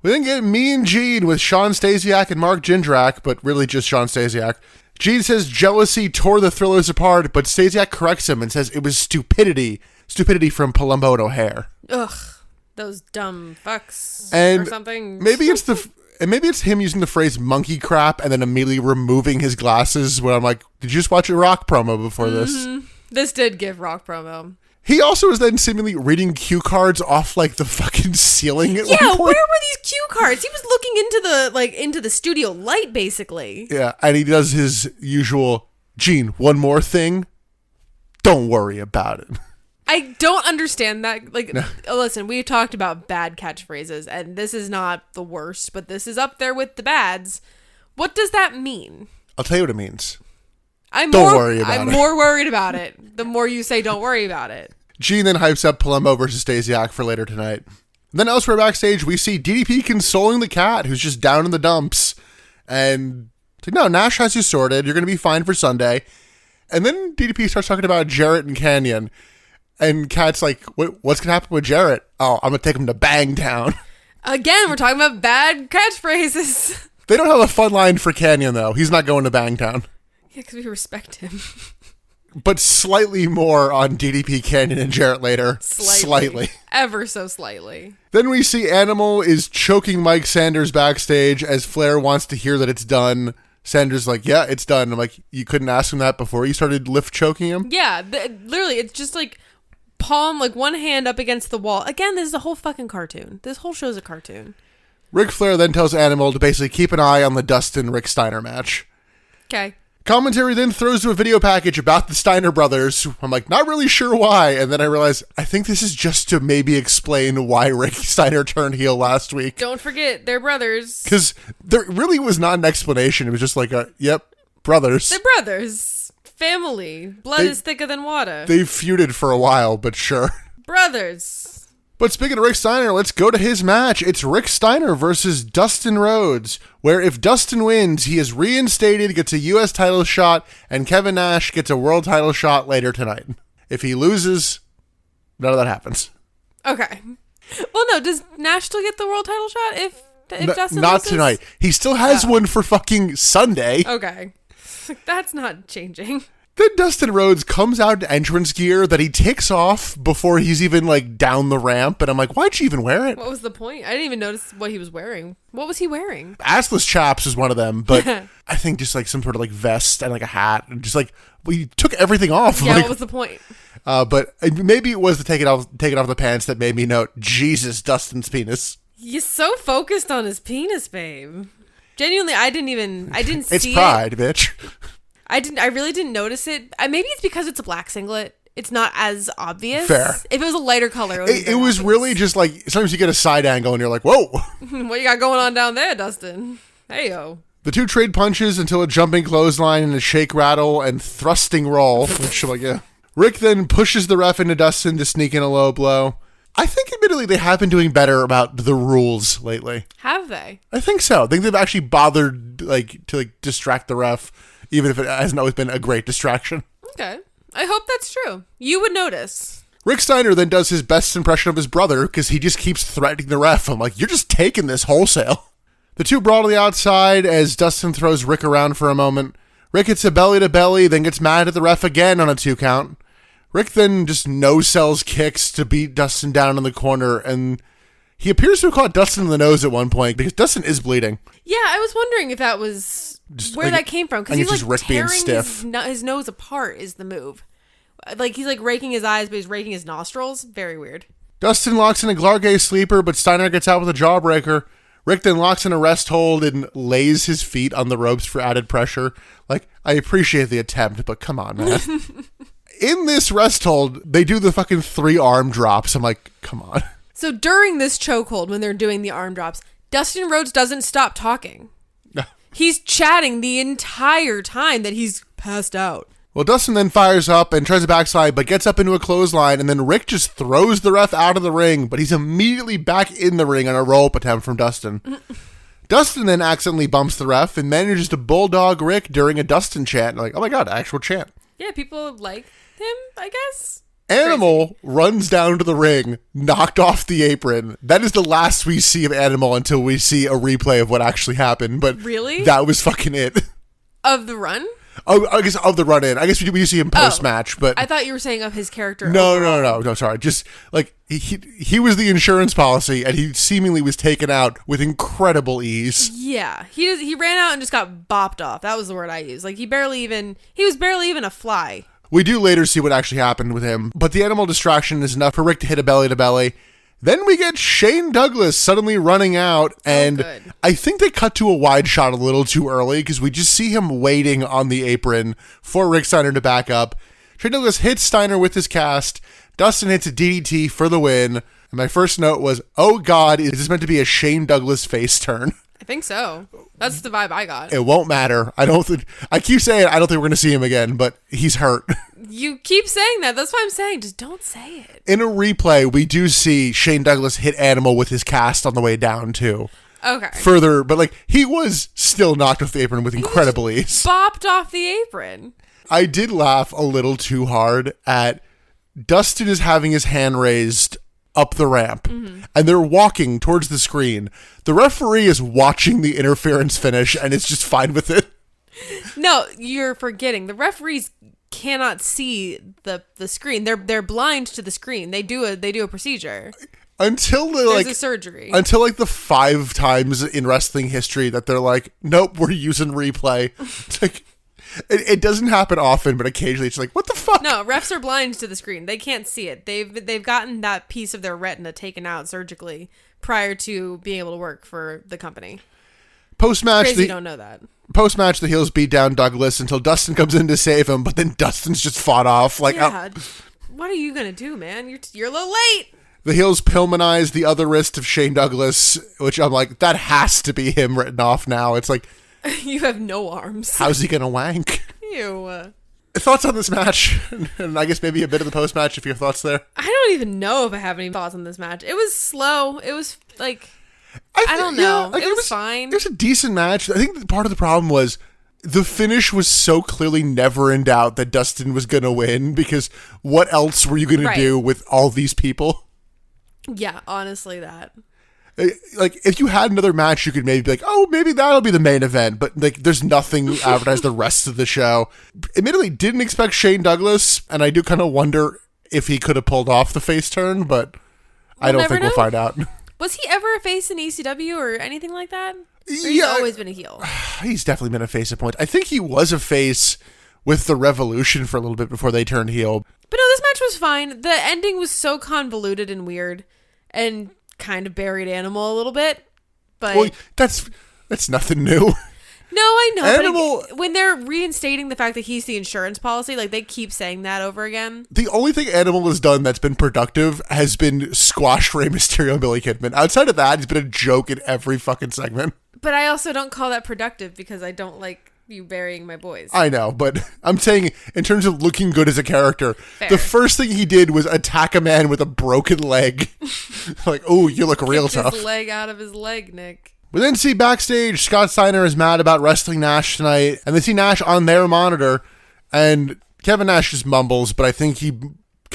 Speaker 1: We then get Mean Gene with Sean Stasiak and Mark Jindrak, but really just Sean Stasiak. Gene says jealousy tore the Thrillers apart, but Stasiak corrects him and says it was stupidity. Stupidity from Palumbo and O'Hare.
Speaker 2: Ugh. Those dumb fucks
Speaker 1: and
Speaker 2: or something.
Speaker 1: Maybe it's him using the phrase monkey crap and then immediately removing his glasses when I'm like, did you just watch a Rock promo before this?
Speaker 2: This did give Rock promo.
Speaker 1: He also was then seemingly reading cue cards off like the fucking ceiling at one point.
Speaker 2: Where were these cue cards? He was looking into the studio light basically.
Speaker 1: Yeah, and he does his usual, Gene, one more thing. Don't worry about it.
Speaker 2: I don't understand that. Like, no. Listen, we talked about bad catchphrases, and this is not the worst, but this is up there with the bads. What does that mean?
Speaker 1: I'll tell you what it means.
Speaker 2: I'm
Speaker 1: more
Speaker 2: worried about it. The more you say, don't worry about it.
Speaker 1: Gene then hypes up Palumbo versus Stasiak for later tonight. Then elsewhere backstage, we see DDP consoling the cat, who's just down in the dumps. And it's like, no, Nash has you sorted. You're going to be fine for Sunday. And then DDP starts talking about Jarrett and Canyon. And Kat's like, what's going to happen with Jarrett? Oh, I'm going to take him to Bangtown.
Speaker 2: Again, we're talking about bad catchphrases.
Speaker 1: They don't have a fun line for Canyon, though. He's not going to Bangtown.
Speaker 2: Yeah, because we respect him.
Speaker 1: But slightly more on DDP, Canyon, and Jarrett later. Slightly.
Speaker 2: Ever so slightly.
Speaker 1: Then we see Animal is choking Mike Sanders backstage as Flair wants to hear that it's done. Sanders like, yeah, it's done. I'm like, you couldn't ask him that before you started lift choking him?
Speaker 2: Yeah, literally, it's just like palm, like one hand up against the wall. Again, this is a whole fucking cartoon. This whole show's a cartoon.
Speaker 1: Ric Flair then tells Animal to basically keep an eye on the Dustin-Rick Steiner match.
Speaker 2: Okay.
Speaker 1: Commentary then throws to a video package about the Steiner brothers. I'm like, not really sure why. And then I realize, I think this is just to maybe explain why Rick Steiner turned heel last week.
Speaker 2: Don't forget, they're brothers.
Speaker 1: Because there really was not an explanation. It was just like, yep, brothers.
Speaker 2: They're brothers. Family. Blood is thicker than water.
Speaker 1: They've feuded for a while, but sure.
Speaker 2: Brothers.
Speaker 1: But speaking of Rick Steiner, let's go to his match. It's Rick Steiner versus Dustin Rhodes, where if Dustin wins, he is reinstated, gets a U.S. title shot, and Kevin Nash gets a world title shot later tonight. If he loses, none of that happens.
Speaker 2: Okay. Well, no, does Nash still get the world title shot if Dustin
Speaker 1: not
Speaker 2: loses?
Speaker 1: Tonight. He still has one for fucking Sunday.
Speaker 2: Okay. That's not changing.
Speaker 1: Then Dustin Rhodes comes out in entrance gear that he takes off before he's even like down the ramp. And I'm like, why'd you even wear it?
Speaker 2: What was the point? I didn't even notice what he was wearing. What was he wearing?
Speaker 1: Assless chaps is one of them, but I think just like some sort of like vest and like a hat and just like, well, you took everything off.
Speaker 2: Yeah,
Speaker 1: like,
Speaker 2: what was the point?
Speaker 1: But maybe it was to take it off the pants that made me note, Jesus, Dustin's penis.
Speaker 2: You're so focused on his penis, babe. Genuinely, I didn't see it.
Speaker 1: It's pride, bitch.
Speaker 2: I really didn't notice it. Maybe it's because it's a black singlet. It's not as obvious.
Speaker 1: Fair.
Speaker 2: If it was a lighter color,
Speaker 1: it was really just like, sometimes you get a side angle and you're like, whoa.
Speaker 2: What you got going on down there, Dustin? Hey-yo.
Speaker 1: The two trade punches until a jumping clothesline and a shake rattle and thrusting roll. Which I'm like, yeah. Rick then pushes the ref into Dustin to sneak in a low blow. I think, admittedly, they have been doing better about the rules lately.
Speaker 2: Have they?
Speaker 1: I think so. I think they've actually bothered to distract the ref, even if it hasn't always been a great distraction.
Speaker 2: Okay. I hope that's true. You would notice.
Speaker 1: Rick Steiner then does his best impression of his brother because he just keeps threatening the ref. I'm like, you're just taking this wholesale. The two brawl to the outside as Dustin throws Rick around for a moment. Rick hits a belly-to-belly, then gets mad at the ref again on a 2 count. Rick then just no-sells kicks to beat Dustin down in the corner, and he appears to have caught Dustin in the nose at one point because Dustin is bleeding.
Speaker 2: Yeah, I was wondering if that was just, where that came from, because he's like
Speaker 1: Rick being stiff.
Speaker 2: His nose apart is the move. Like, he's like raking his eyes, but he's raking his nostrils. Very weird.
Speaker 1: Dustin locks in a Glargay sleeper, but Steiner gets out with a jawbreaker. Rick then locks in a rest hold and lays his feet on the ropes for added pressure. Like, I appreciate the attempt, but come on, man. In this rest hold, they do the fucking 3 arm drops. I'm like, come on.
Speaker 2: So during this chokehold, when they're doing the arm drops, Dustin Rhodes doesn't stop talking. He's chatting the entire time that he's passed out.
Speaker 1: Well, Dustin then fires up and tries to backslide, but gets up into a clothesline, and then Rick just throws the ref out of the ring, but he's immediately back in the ring on a roll-up attempt from Dustin. Dustin then accidentally bumps the ref and manages to bulldog Rick during a Dustin chant. Like, oh my god, actual chant.
Speaker 2: Yeah, people like him, I guess.
Speaker 1: Animal runs down to the ring, knocked off the apron. That is the last we see of Animal until we see a replay of what actually happened, but
Speaker 2: really?
Speaker 1: That was fucking it.
Speaker 2: Of the run?
Speaker 1: Oh, I guess of the run-in. I guess we see him post-match, but...
Speaker 2: I thought you were saying of his character.
Speaker 1: No, sorry. Just, like, he was the insurance policy, and he seemingly was taken out with incredible ease.
Speaker 2: Yeah. He ran out and just got bopped off. That was the word I used. Like, he was barely even a fly.
Speaker 1: We do later see what actually happened with him, but the animal distraction is enough for Rick to hit a belly-to-belly. Then we get Shane Douglas suddenly running out, and I think they cut to a wide shot a little too early because we just see him waiting on the apron for Rick Steiner to back up. Shane Douglas hits Steiner with his cast. Dustin hits a DDT for the win. And my first note was, oh god, is this meant to be a Shane Douglas face turn?
Speaker 2: I think so. That's the vibe I got.
Speaker 1: It won't matter. I keep saying I don't think we're going to see him again, but he's hurt.
Speaker 2: You keep saying that. That's what I'm saying. Just don't say it.
Speaker 1: In a replay, we do see Shane Douglas hit Animal with his cast on the way down, too.
Speaker 2: Okay.
Speaker 1: Further, but like, he was still knocked off the apron with incredible ease.
Speaker 2: Bopped off the apron.
Speaker 1: I did laugh a little too hard at Dustin is having his hand raised up the ramp, and they're walking towards the screen. The referee is watching the interference finish, and it's just fine with it.
Speaker 2: No, you're forgetting. The referees cannot see the screen. They're blind to the screen. They do a procedure.
Speaker 1: Until
Speaker 2: there's a surgery.
Speaker 1: Until like the 5 times in wrestling history that they're like, nope, we're using replay. It's like, it doesn't happen often, but occasionally it's like, what the fuck?
Speaker 2: No, refs are blind to the screen. They can't see it. They've gotten that piece of their retina taken out surgically prior to being able to work for the company.
Speaker 1: Post-match,
Speaker 2: you don't know that.
Speaker 1: Post-match, the heels beat down Douglas until Dustin comes in to save him, but then Dustin's just fought off. Like,
Speaker 2: yeah, what are you gonna do, man? You're a little late.
Speaker 1: The heels Pillmanize the other wrist of Shane Douglas, which I'm like, that has to be him written off now. It's like,
Speaker 2: you have no arms.
Speaker 1: How's he gonna wank?
Speaker 2: Ew.
Speaker 1: Thoughts on this match? And I guess maybe a bit of the post-match, if your thoughts there.
Speaker 2: I don't even know if I have any thoughts on this match. It was slow. It was like, I don't know.
Speaker 1: Yeah, like,
Speaker 2: it was fine.
Speaker 1: It was a decent match. I think part of the problem was the finish was so clearly never in doubt that Dustin was going to win, because what else were you going to do with all these people?
Speaker 2: Yeah, honestly, that.
Speaker 1: Like, if you had another match, you could maybe be like, oh, maybe that'll be the main event. But, like, there's nothing advertised the rest of the show. Admittedly, didn't expect Shane Douglas, and I do kind of wonder if he could have pulled off the face turn, but I don't think we'll find out.
Speaker 2: Was he ever a face in ECW or anything like that? Or he's always been a heel?
Speaker 1: He's definitely been a face at points. I think he was a face with the Revolution for a little bit before they turned heel.
Speaker 2: But no, this match was fine. The ending was so convoluted and weird, and kind of buried Animal a little bit. But
Speaker 1: well, that's nothing new.
Speaker 2: No, I know.
Speaker 1: Animal,
Speaker 2: but when they're reinstating the fact that he's the insurance policy, like, they keep saying that over again.
Speaker 1: The only thing Animal has done that's been productive has been squash Rey Mysterio and Billy Kidman. Outside of that, he's been a joke in every fucking segment.
Speaker 2: But I also don't call that productive, because I don't like you burying my boys.
Speaker 1: I know, but I'm saying in terms of looking good as a character,
Speaker 2: Fair.
Speaker 1: The first thing he did was attack a man with a broken leg. Like, oh, you look real tough.
Speaker 2: His leg out of his leg, Nick.
Speaker 1: We then see backstage, Scott Steiner is mad about wrestling Nash tonight, and they see Nash on their monitor, and Kevin Nash just mumbles, but I think he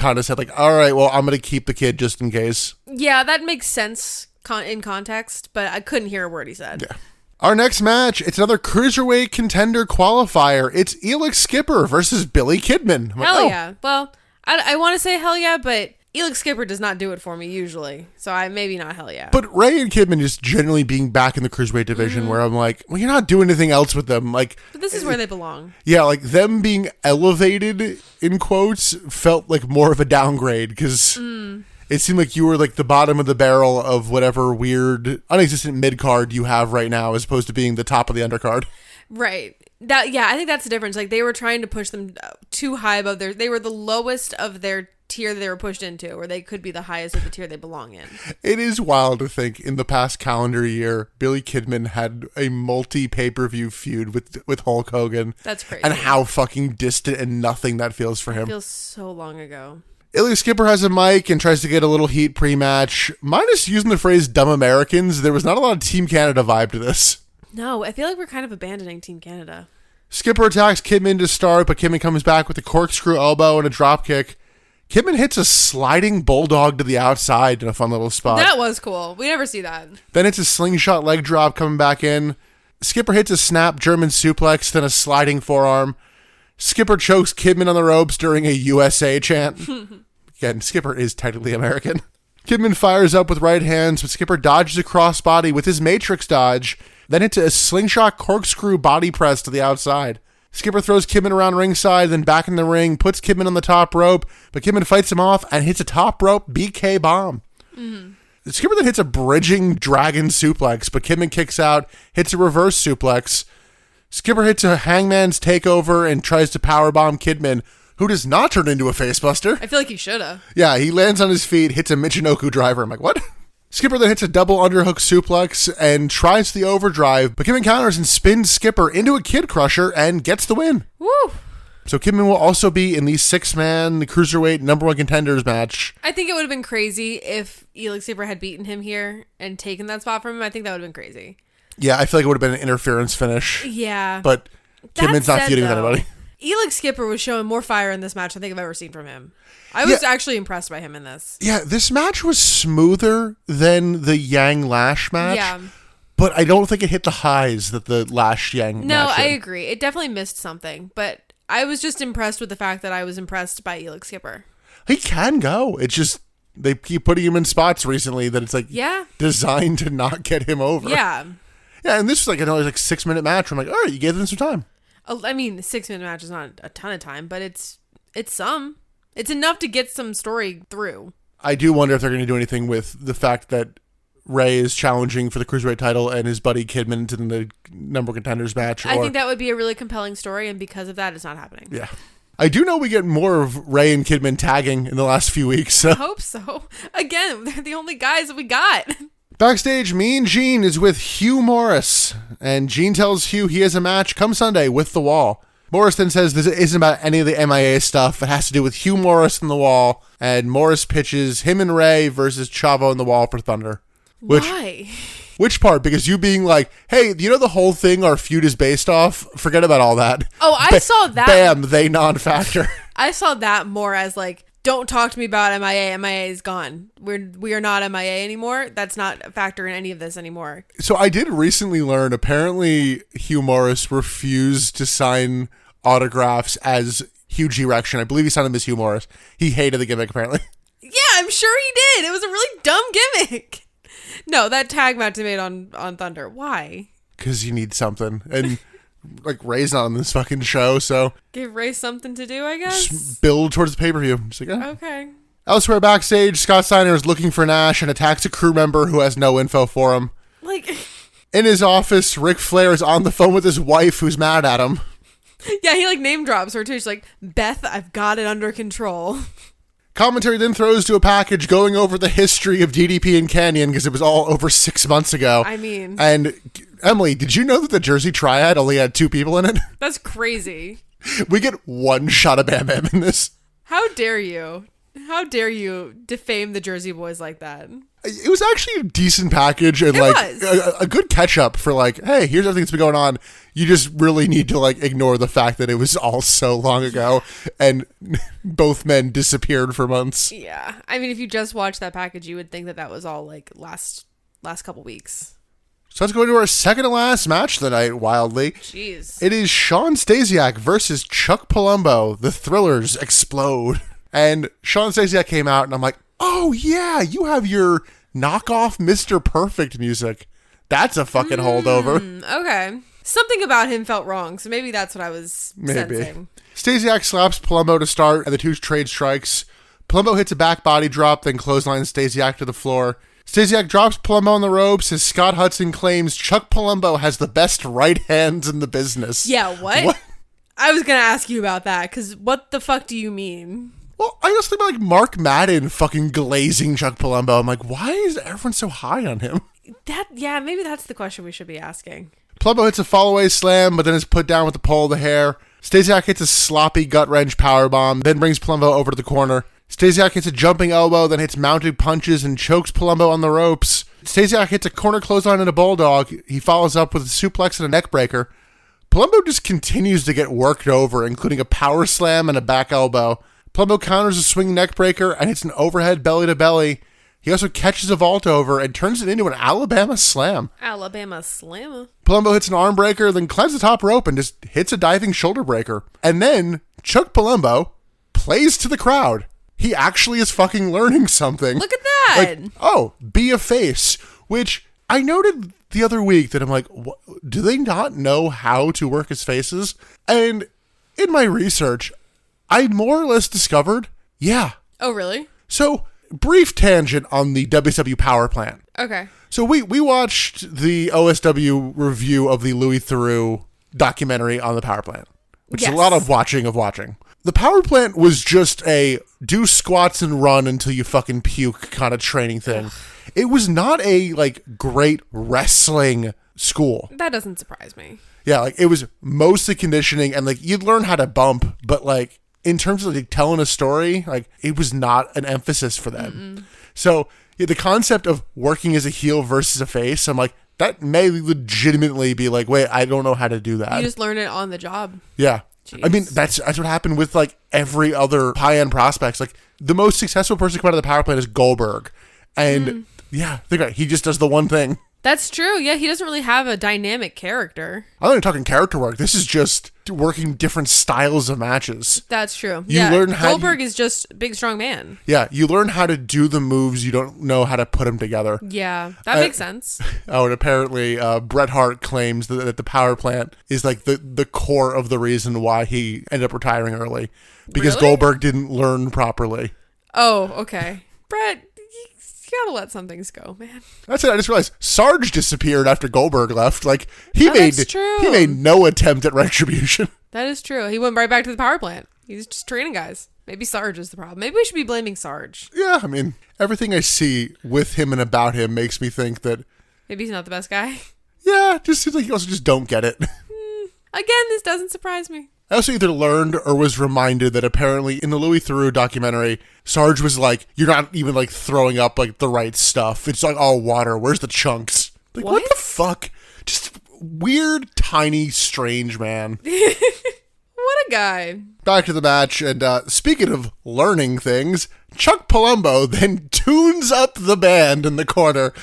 Speaker 1: kind of said like, all right, well, I'm going to keep the kid just in case.
Speaker 2: Yeah, that makes sense in context, but I couldn't hear a word he said.
Speaker 1: Yeah. Our next match, it's another Cruiserweight Contender qualifier. It's Elix Skipper versus Billy Kidman.
Speaker 2: Hell yeah. Well, I want to say hell yeah, but Elix Skipper does not do it for me usually. So maybe not hell yeah.
Speaker 1: But Ray and Kidman just generally being back in the Cruiserweight division where I'm like, well, you're not doing anything else with them. Like,
Speaker 2: but this is where they belong.
Speaker 1: Yeah, like them being elevated, in quotes, felt like more of a downgrade because it seemed like you were like the bottom of the barrel of whatever weird, unexistent mid-card you have right now as opposed to being the top of the undercard.
Speaker 2: Right. I think that's the difference. Like, they were trying to push them too high above they were the lowest of their tier that they were pushed into, or they could be the highest of the tier they belong in.
Speaker 1: It is wild to think in the past calendar year, Billy Kidman had a multi-pay-per-view feud with Hulk Hogan.
Speaker 2: That's crazy.
Speaker 1: And how fucking distant and nothing that feels for him.
Speaker 2: It feels so long ago.
Speaker 1: Elix Skipper has a mic and tries to get a little heat pre-match. Minus using the phrase dumb Americans, there was not a lot of Team Canada vibe to this.
Speaker 2: No, I feel like we're kind of abandoning Team Canada.
Speaker 1: Skipper attacks Kidman to start, but Kidman comes back with a corkscrew elbow and a drop kick. Kidman hits a sliding bulldog to the outside in a fun little spot.
Speaker 2: That was cool. We never see that.
Speaker 1: Then it's a slingshot leg drop coming back in. Skipper hits a snap German suplex, then a sliding forearm. Skipper chokes Kidman on the ropes during a USA chant. Again, Skipper is technically American. Kidman fires up with right hands, but Skipper dodges a crossbody with his Matrix dodge, then hits a slingshot corkscrew body press to the outside. Skipper throws Kidman around ringside, then back in the ring, puts Kidman on the top rope, but Kidman fights him off and hits a top rope BK bomb. Skipper then hits a bridging dragon suplex, but Kidman kicks out, hits a reverse suplex. Skipper hits a hangman's takeover and tries to powerbomb Kidman, who does not turn into a facebuster.
Speaker 2: I feel like he should have.
Speaker 1: Yeah, he lands on his feet, hits a Michinoku driver. I'm like, what? Skipper then hits a double underhook suplex and tries the overdrive, but Kidman counters and spins Skipper into a Kid Crusher and gets the win.
Speaker 2: Woo!
Speaker 1: So Kidman will also be in the 6-man Cruiserweight #1 contenders match.
Speaker 2: I think it would have been crazy if Elix Skipper had beaten him here and taken that spot from him. I think that would have been crazy.
Speaker 1: Yeah, I feel like it would have been an interference finish.
Speaker 2: Yeah.
Speaker 1: But Kidman's not feuding with anybody.
Speaker 2: Elix Skipper was showing more fire in this match than I think I've ever seen from him. I was actually impressed by him in this.
Speaker 1: Yeah, this match was smoother than the Yang Lash match.
Speaker 2: Yeah.
Speaker 1: But I don't think it hit the highs that the Lash Yang match
Speaker 2: No, I
Speaker 1: did.
Speaker 2: agree. It definitely missed something. But I was just impressed with the fact that I was impressed by Elix Skipper.
Speaker 1: He can go. It's just they keep putting him in spots recently that it's like designed to not get him over.
Speaker 2: Yeah.
Speaker 1: Yeah, and this was like another 6-minute match. I'm like, all right, you gave them some time.
Speaker 2: I mean, 6-minute match is not a ton of time, but it's some. It's enough to get some story through.
Speaker 1: I do wonder if they're going to do anything with the fact that Ray is challenging for the Cruiserweight title and his buddy Kidman to the #1 contenders match.
Speaker 2: I think that would be a really compelling story, and because of that, it's not happening.
Speaker 1: Yeah. I do know we get more of Ray and Kidman tagging in the last few weeks. So.
Speaker 2: I hope so. Again, they're the only guys that we got.
Speaker 1: Backstage, Mean Gene is with Hugh Morris, and Gene tells Hugh he has a match come Sunday with The Wall. Morris then says this isn't about any of the MIA stuff. It has to do with Hugh Morris and The Wall, and Morris pitches him and Ray versus Chavo and The Wall for Thunder.
Speaker 2: Why?
Speaker 1: Which part? Because you being like, hey, you know the whole thing our feud is based off? Forget about all that.
Speaker 2: Oh, I saw that.
Speaker 1: Bam, they non-factor.
Speaker 2: I saw that more as like, don't talk to me about MIA. MIA is gone. We are not MIA anymore. That's not a factor in any of this anymore.
Speaker 1: So I did recently learn, apparently Hugh Morris refused to sign autographs as Hugh G. Rection. I believe he signed them as Hugh Morris. He hated the gimmick, apparently.
Speaker 2: Yeah, I'm sure he did. It was a really dumb gimmick. No, that tag match they made on Thunder. Why?
Speaker 1: Because you need something. And like Ray's not on this fucking show, so
Speaker 2: give Ray something to do, I guess.
Speaker 1: Just build towards the pay-per-view. Like,
Speaker 2: okay.
Speaker 1: Elsewhere backstage, Scott Steiner is looking for Nash and attacks a crew member who has no info for him.
Speaker 2: Like,
Speaker 1: in his office, Ric Flair is on the phone with his wife who's mad at him.
Speaker 2: Yeah, he like name drops her too. She's like, Beth, I've got it under control.
Speaker 1: Commentary then throws to a package going over the history of DDP and Canyon because it was all over 6 months ago.
Speaker 2: I mean.
Speaker 1: And Emily, did you know that the Jersey Triad only had 2 people in it?
Speaker 2: That's crazy.
Speaker 1: We get one shot of Bam Bam in this.
Speaker 2: How dare you? How dare you defame the Jersey Boys like that?
Speaker 1: It was actually a decent package and a good catch up for like, hey, here's everything that's been going on. You just really need to like ignore the fact that it was all so long ago and both men disappeared for months.
Speaker 2: Yeah. I mean, if you just watched that package, you would think that was all like last couple weeks.
Speaker 1: So let's go into our second to last match of the night, wildly.
Speaker 2: Jeez.
Speaker 1: It is Sean Stasiak versus Chuck Palumbo. The Thrillers explode. And Sean Stasiak came out and I'm like, oh yeah, you have your knockoff Mr. Perfect music. That's a fucking holdover.
Speaker 2: Okay. Something about him felt wrong, so maybe that's what I was sensing.
Speaker 1: Stasiak slaps Palumbo to start, and the two trade strikes. Palumbo hits a back body drop, then clotheslines Stasiak to the floor. Stasiak drops Palumbo on the ropes as Scott Hudson claims Chuck Palumbo has the best right hands in the business.
Speaker 2: Yeah, what? I was going to ask you about that, because what the fuck do you mean?
Speaker 1: Well, I just think about like Mark Madden fucking glazing Chuck Palumbo. I'm like, why is everyone so high on him?
Speaker 2: Maybe that's the question we should be asking.
Speaker 1: Palumbo hits a fallaway slam, but then is put down with the pole of the hair. Stasiak hits a sloppy gut-wrench powerbomb, then brings Palumbo over to the corner. Stasiak hits a jumping elbow, then hits mounted punches and chokes Palumbo on the ropes. Stasiak hits a corner clothesline and a bulldog. He follows up with a suplex and a neck breaker. Palumbo just continues to get worked over, including a power slam and a back elbow. Palumbo counters a swing neck breaker and hits an overhead belly-to-belly. He also catches a vault over and turns it into an Alabama slam.
Speaker 2: Alabama slammer.
Speaker 1: Palumbo hits an arm breaker, then climbs the top rope and just hits a diving shoulder breaker. And then Chuck Palumbo plays to the crowd. He actually is fucking learning something.
Speaker 2: Look at that.
Speaker 1: Like, be a face. Which I noted the other week that I'm like, do they not know how to work his faces? And in my research, I more or less discovered, yeah.
Speaker 2: Oh, really?
Speaker 1: So, brief tangent on the WSW Power Plant.
Speaker 2: Okay.
Speaker 1: So we watched the OSW review of the Louis Theroux documentary on the Power Plant, which is a lot of watching. The Power Plant was just a do squats and run until you fucking puke kind of training thing. It was not a like great wrestling school.
Speaker 2: That doesn't surprise me.
Speaker 1: Yeah, like it was mostly conditioning and like you'd learn how to bump, but like in terms of like telling a story, like it was not an emphasis for them. Mm-mm. So the concept of working as a heel versus a face, I'm like, that may legitimately be like, wait, I don't know how to do that.
Speaker 2: You just learn it on the job.
Speaker 1: Yeah.
Speaker 2: Jeez.
Speaker 1: I mean, that's what happened with like every other high-end prospects. Like the most successful person to come out of the Power Plant is Goldberg. And yeah, think about it. He just does the one thing.
Speaker 2: That's true. Yeah, he doesn't really have a dynamic character.
Speaker 1: I'm not even talking character work. This is just working different styles of matches.
Speaker 2: That's true.
Speaker 1: You learn how
Speaker 2: Goldberg is just a big, strong man.
Speaker 1: Yeah, you learn how to do the moves. You don't know how to put them together.
Speaker 2: Yeah, that makes sense.
Speaker 1: Oh, and apparently Bret Hart claims that the Power Plant is like the core of the reason why he ended up retiring early. Because Goldberg didn't learn properly.
Speaker 2: Oh, okay. Bret, you gotta let some things go, man.
Speaker 1: That's it. I just realized Sarge disappeared after Goldberg left. Like he made no attempt at retribution.
Speaker 2: That is true. He went right back to the Power Plant. He's just training guys. Maybe Sarge is the problem. Maybe we should be blaming Sarge.
Speaker 1: Yeah, I mean, everything I see with him and about him makes me think that
Speaker 2: maybe he's not the best guy.
Speaker 1: Yeah, just seems like you also just don't get it.
Speaker 2: Again, this doesn't surprise me.
Speaker 1: I also either learned or was reminded that apparently in the Louis Theroux documentary, Sarge was like, you're not even like throwing up like the right stuff. It's like all water. Where's the chunks? Like, what the fuck? Just weird, tiny, strange man.
Speaker 2: What a guy.
Speaker 1: Back to the match, and speaking of learning things, Chuck Palumbo then tunes up the band in the corner.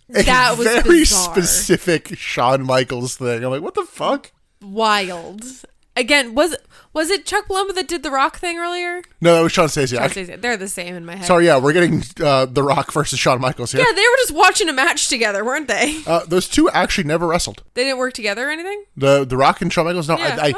Speaker 2: That was
Speaker 1: very
Speaker 2: bizarre.
Speaker 1: Specific Shawn Michaels thing. I'm like, what the fuck?
Speaker 2: Wild. Again, was it Chuck Palumbo that did the Rock thing earlier?
Speaker 1: No, that was Shawn Stasiak.
Speaker 2: They're the same in my head.
Speaker 1: Sorry, yeah, we're getting The Rock versus Shawn Michaels here.
Speaker 2: Yeah, they were just watching a match together, weren't they?
Speaker 1: Those two actually never wrestled.
Speaker 2: They didn't work together or anything?
Speaker 1: The Rock and Shawn Michaels? No,
Speaker 2: Yeah.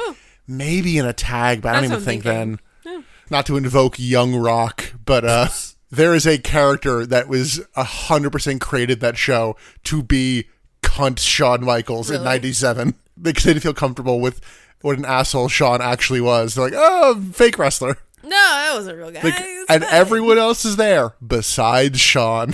Speaker 1: Maybe in a tag, but I don't even think then.
Speaker 2: Yeah.
Speaker 1: Not to invoke young Rock, but there is a character that was 100% created that show to be cunt Shawn Michaels in 97. They didn't feel comfortable with what an asshole Shawn actually was. They're like, oh, fake wrestler.
Speaker 2: No, that was a real guy.
Speaker 1: And everyone else is there besides Shawn.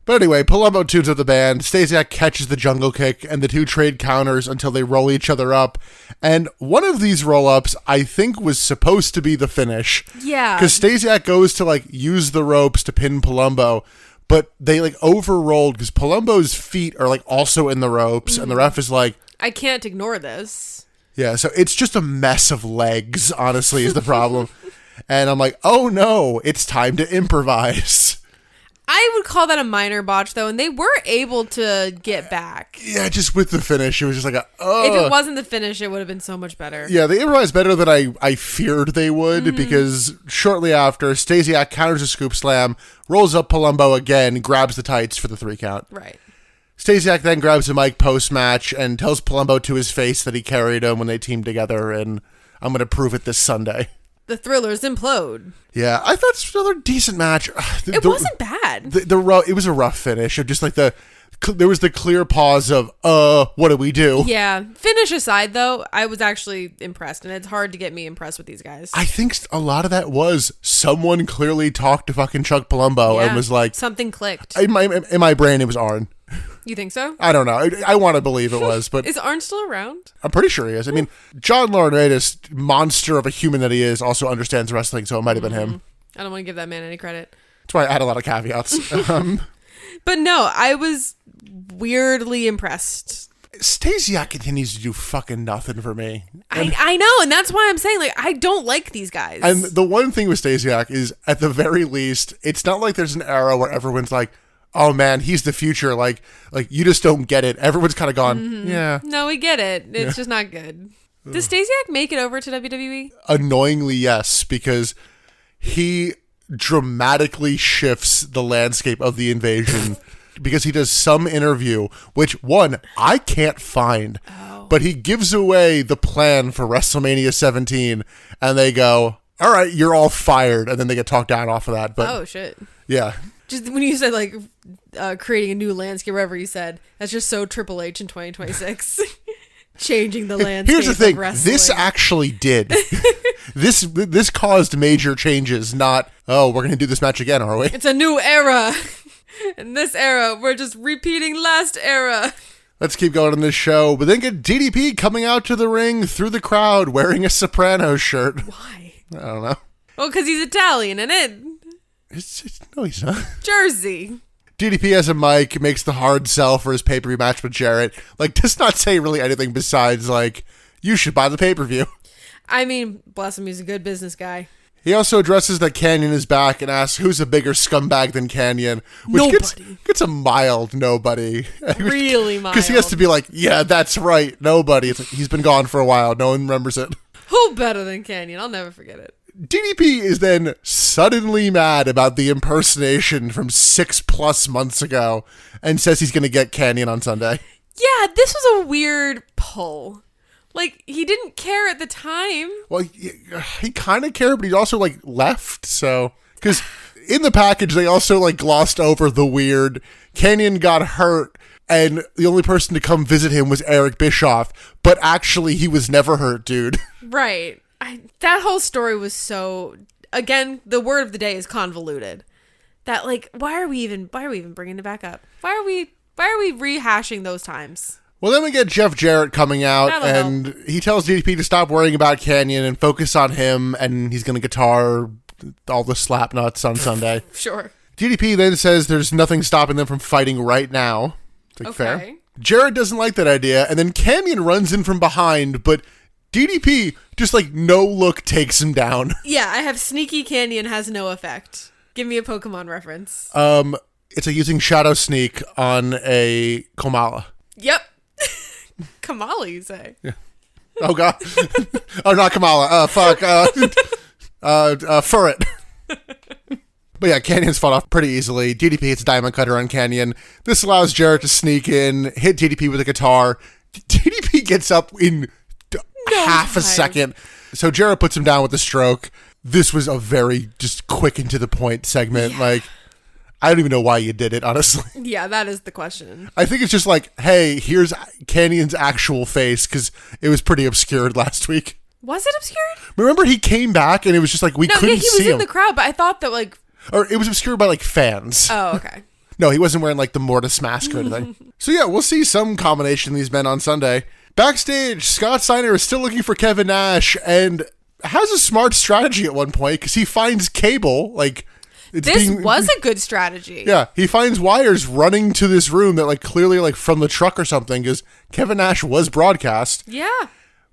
Speaker 1: But anyway, Palumbo tunes up the band, Stasiak catches the jungle kick, and the two trade counters until they roll each other up. And one of these roll-ups, I think, was supposed to be the finish.
Speaker 2: Yeah.
Speaker 1: Because Stasiak goes to, like, use the ropes to pin Palumbo, but they like overrolled because Palumbo's feet are like also in the ropes, and the ref is like,
Speaker 2: I can't ignore this.
Speaker 1: yeah, so it's just a mess of legs, honestly, is the problem. And I'm like, oh no, it's time to improvise.
Speaker 2: I would call that a minor botch, though, and they were able to get back.
Speaker 1: Yeah, just with the finish, it was just like
Speaker 2: If it wasn't the finish, it would have been so much better.
Speaker 1: Yeah, they improvised better than I feared they would, because shortly after, Stasiak counters a scoop slam, rolls up Palumbo again, grabs the tights for the 3 count.
Speaker 2: Right.
Speaker 1: Stasiak then grabs a mic post-match and tells Palumbo to his face that he carried him when they teamed together, and I'm going to prove it this Sunday.
Speaker 2: The Thrillers implode.
Speaker 1: Yeah, I thought it was another decent match.
Speaker 2: It wasn't bad.
Speaker 1: It was a rough finish of just like there was the clear pause of, what do we do?
Speaker 2: Yeah. Finish aside, though, I was actually impressed, and it's hard to get me impressed with these guys.
Speaker 1: I think a lot of that was someone clearly talked to fucking Chuck Palumbo and was like...
Speaker 2: Something clicked.
Speaker 1: In my brain, it was Arn.
Speaker 2: You think so?
Speaker 1: I don't know. I want to believe it was, but...
Speaker 2: Is Arn still around?
Speaker 1: I'm pretty sure he is. I mean, John Laurinaitis, monster of a human that he is, also understands wrestling, so it might have been him.
Speaker 2: I don't want to give that man any credit.
Speaker 1: That's why I add a lot of caveats.
Speaker 2: But no, I was weirdly impressed.
Speaker 1: Stasiak continues to do fucking nothing for me.
Speaker 2: I know, and that's why I'm saying, like, I don't like these guys.
Speaker 1: And the one thing with Stasiak is, at the very least, it's not like there's an era where everyone's like, oh man, he's the future. Like you just don't get it. Everyone's kind of gone, yeah.
Speaker 2: No, we get it. It's just not good. Does Stasiak make it over to WWE?
Speaker 1: Annoyingly, yes, because he dramatically shifts the landscape of the invasion because he does some interview, which, one, I can't find.
Speaker 2: Oh.
Speaker 1: But he gives away the plan for WrestleMania 17, and they go, all right, you're all fired. And then they get talked down off of that. But
Speaker 2: Oh, shit.
Speaker 1: yeah.
Speaker 2: Just when you said, like, creating a new landscape, whatever you said, that's just so Triple H in 2026. Changing the landscape.
Speaker 1: Here's the thing.
Speaker 2: Of wrestling.
Speaker 1: This actually did. This caused major changes, not, oh, we're going to do this match again, are we?
Speaker 2: It's a new era. In this era, we're just repeating last era.
Speaker 1: Let's keep going on this show, but then get DDP coming out to the ring through the crowd wearing a Sopranos shirt.
Speaker 2: Why?
Speaker 1: I don't know.
Speaker 2: Well, because he's Italian, and
Speaker 1: No, he's not.
Speaker 2: Jersey.
Speaker 1: DDP has a mic, makes the hard sell for his pay-per-view match with Jarrett. Like, does not say really anything besides, like, you should buy the pay-per-view.
Speaker 2: I mean, bless him, he's a good business guy.
Speaker 1: He also addresses that Canyon is back and asks who's a bigger scumbag than Canyon. Which gets a mild nobody.
Speaker 2: Really mild.
Speaker 1: Because he has to be like, yeah, that's right, nobody. It's like, he's been gone for a while. No one remembers it.
Speaker 2: Who better than Canyon? I'll never forget it.
Speaker 1: DDP is then suddenly mad about the impersonation from 6+ months ago and says he's going to get Canyon on Sunday.
Speaker 2: Yeah, this was a weird pull. Like, he didn't care at the time.
Speaker 1: Well, he kind of cared, but he also, like, left, so... Because in the package, they also, like, glossed over the weird... Canyon got hurt, and the only person to come visit him was Eric Bischoff, but actually, he was never hurt, dude.
Speaker 2: Right. That whole story was so... Again, the word of the day is convoluted. That, like, why are we even bringing it back up? Why are we rehashing those times?
Speaker 1: Well, then we get Jeff Jarrett coming out, and he tells DDP to stop worrying about Canyon and focus on him, and he's going to guitar all the slap nuts on Sunday.
Speaker 2: Sure.
Speaker 1: DDP then says there's nothing stopping them from fighting right now. It's like, fair. Jarrett doesn't like that idea, and then Canyon runs in from behind, but DDP just, like, no look takes him down.
Speaker 2: Yeah, I have Sneaky Canyon has no effect. Give me a Pokemon reference.
Speaker 1: It's like using Shadow Sneak on a Komala.
Speaker 2: Yep. Kamala, you say?
Speaker 1: Yeah. Oh, God. Oh, not Kamala. Fuck. Furret. But yeah, Canyon's fought off pretty easily. DDP hits a Diamond Cutter on Canyon. This allows Jarrett to sneak in, hit DDP with a guitar. DDP gets up in half a second. So Jarrett puts him down with a stroke. This was a very just quick and to the point segment. Yeah. Like, I don't even know why you did it, honestly.
Speaker 2: Yeah, that is the question.
Speaker 1: I think it's just like, hey, here's Canyon's actual face, because it was pretty obscured last week.
Speaker 2: Was it obscured?
Speaker 1: Remember, he came back, and it was just like, we couldn't see him.
Speaker 2: he was in the crowd, but I thought that, like...
Speaker 1: Or it was obscured by, like, fans.
Speaker 2: Oh, okay.
Speaker 1: No, he wasn't wearing, like, the Mortis mask or anything. So, yeah, we'll see some combination of these men on Sunday. Backstage, Scott Steiner is still looking for Kevin Nash, and has a smart strategy at one point, because he finds Cable, like...
Speaker 2: This was a good strategy.
Speaker 1: Yeah, he finds wires running to this room that, like, clearly, like, from the truck or something, because Kevin Nash was broadcast.
Speaker 2: Yeah.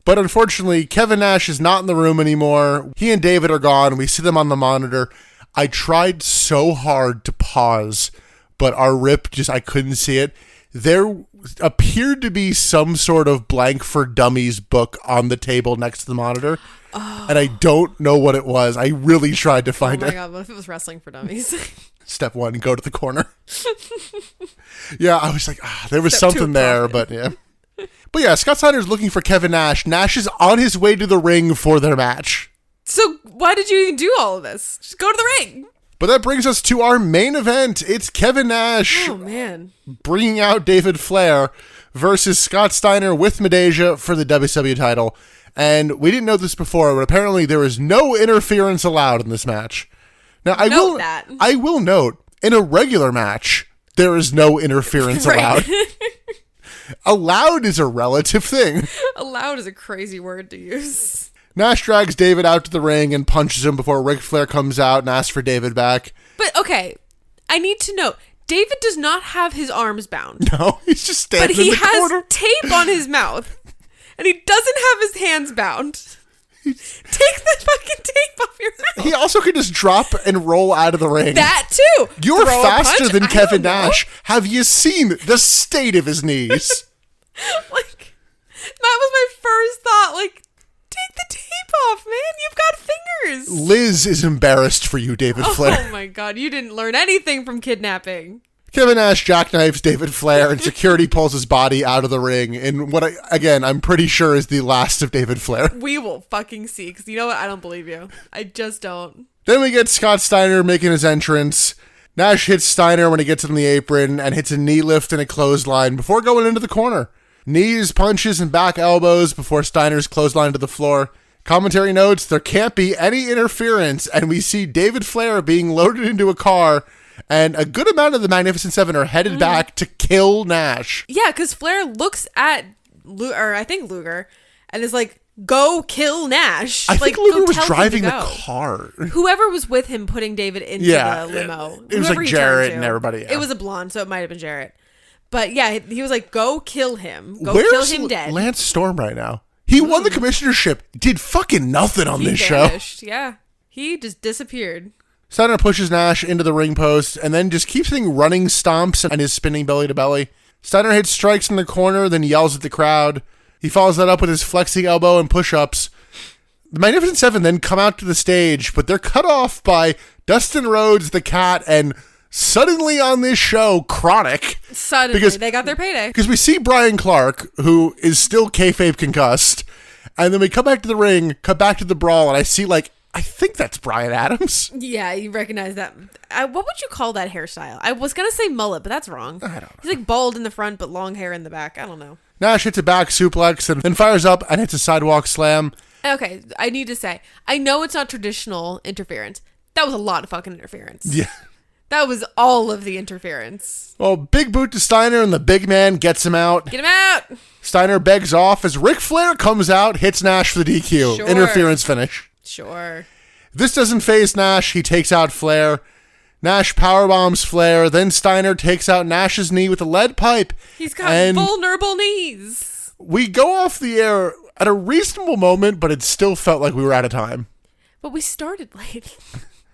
Speaker 1: But unfortunately, Kevin Nash is not in the room anymore. He and David are gone. We see them on the monitor. I tried so hard to pause, but our rip I couldn't see it. There appeared to be some sort of Blank for Dummies book on the table next to the monitor. Oh. And I don't know what it was. I really tried to find it.
Speaker 2: Oh my God, what if it was Wrestling for Dummies?
Speaker 1: Step 1, go to the corner. Yeah, I was like, there was Step something
Speaker 2: 2,
Speaker 1: there, but yeah. But yeah, Scott Steiner's looking for Kevin Nash. Nash is on his way to the ring for their match.
Speaker 2: So why did you even do all of this? Just go to the ring.
Speaker 1: But that brings us to our main event. It's Kevin Nash bringing out David Flair versus Scott Steiner with Medeja for the WCW title. And we didn't know this before, but apparently there is no interference allowed in this match. Now, I will note, in a regular match, there is no interference allowed. Allowed is a relative thing.
Speaker 2: Allowed is a crazy word to use.
Speaker 1: Nash drags David out to the ring and punches him before Ric Flair comes out and asks for David back.
Speaker 2: But, okay, I need to know, David does not have his arms bound.
Speaker 1: No, he's just standing in the corner.
Speaker 2: But he has tape on his mouth, and he doesn't have his hands bound. Take the fucking tape off your mouth.
Speaker 1: He also can just drop and roll out of the ring.
Speaker 2: That too.
Speaker 1: You're faster than Kevin Nash. Have you seen the state of his knees?
Speaker 2: Like, that was my first thought. Like, take the tape off, man. You've got fingers.
Speaker 1: Liz is embarrassed for you, David Flair.
Speaker 2: Oh my God. You didn't learn anything from kidnapping.
Speaker 1: Kevin Nash jackknifes David Flair, and security pulls his body out of the ring in what, I'm pretty sure is the last of David Flair.
Speaker 2: We will fucking see, because you know what? I don't believe you. I just don't.
Speaker 1: Then we get Scott Steiner making his entrance. Nash hits Steiner when he gets on the apron and hits a knee lift and a clothesline before going into the corner. Knees, punches, and back elbows before Steiner's clothesline to the floor. Commentary notes there can't be any interference, and we see David Flair being loaded into a car. And a good amount of the Magnificent Seven are headed back to kill Nash.
Speaker 2: Yeah, because Flair looks at, I think Luger, and is like, go kill Nash.
Speaker 1: I think Luger was driving the car.
Speaker 2: Whoever was with him putting David into the limo.
Speaker 1: It was like Jarrett and everybody. Yeah.
Speaker 2: It was a blonde, so it might have been Jarrett. But yeah, he was like, go kill him. Kill him dead.
Speaker 1: Lance Storm right now? He won the commissionership. Did fucking nothing on this
Speaker 2: vanished.
Speaker 1: show.
Speaker 2: Yeah. He just disappeared.
Speaker 1: Steiner pushes Nash into the ring post and then just keeps hitting running stomps and his spinning belly to belly. Steiner hits strikes in the corner, then yells at the crowd. He follows that up with his flexing elbow and push-ups. The Magnificent Seven then come out to the stage, but they're cut off by Dustin Rhodes, the Cat, and suddenly on this show, Chronic.
Speaker 2: Suddenly, they got their payday.
Speaker 1: Because we see Brian Clark, who is still kayfabe concussed, and then we come back to the ring, come back to the brawl, and I see, I think that's Bryan Adams.
Speaker 2: Yeah, you recognize that. What would you call that hairstyle? I was going to say mullet, but that's wrong.
Speaker 1: I don't know.
Speaker 2: He's like bald in the front, but long hair in the back. I don't know.
Speaker 1: Nash hits a back suplex and then fires up and hits a sidewalk slam.
Speaker 2: Okay, I need to say, I know it's not traditional interference. That was a lot of fucking interference.
Speaker 1: Yeah.
Speaker 2: That was all of the interference.
Speaker 1: Well, big boot to Steiner and the big man gets him out.
Speaker 2: Get him out!
Speaker 1: Steiner begs off as Ric Flair comes out, hits Nash for the DQ.
Speaker 2: Sure.
Speaker 1: Interference finish.
Speaker 2: Sure.
Speaker 1: This doesn't faze Nash. He takes out Flair. Nash powerbombs Flair. Then Steiner takes out Nash's knee with a lead pipe.
Speaker 2: He's got vulnerable knees.
Speaker 1: We go off the air at a reasonable moment, but it still felt like we were out of time.
Speaker 2: But we started late.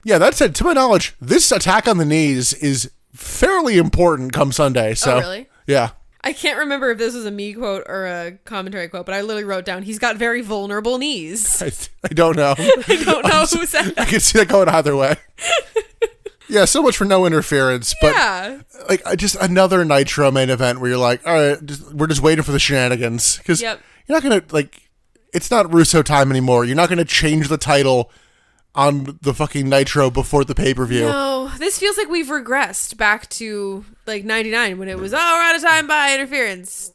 Speaker 1: Yeah, that said, to my knowledge, this attack on the knees is fairly important come Sunday. So,
Speaker 2: oh, really?
Speaker 1: Yeah.
Speaker 2: I can't remember if this was a me quote or a commentary quote, but I literally wrote down, he's got very vulnerable knees.
Speaker 1: I don't know.
Speaker 2: I don't know who said that.
Speaker 1: I can see that going either way. Yeah, so much for no interference. But
Speaker 2: yeah.
Speaker 1: Just another Nitro main event where you're like, all right, we're just waiting for the shenanigans. Because you're not going to, it's not Russo time anymore. You're not going to change the title on the fucking Nitro before the pay-per-view.
Speaker 2: No, this feels like we've regressed back to 99 when it was, we're out of time by interference.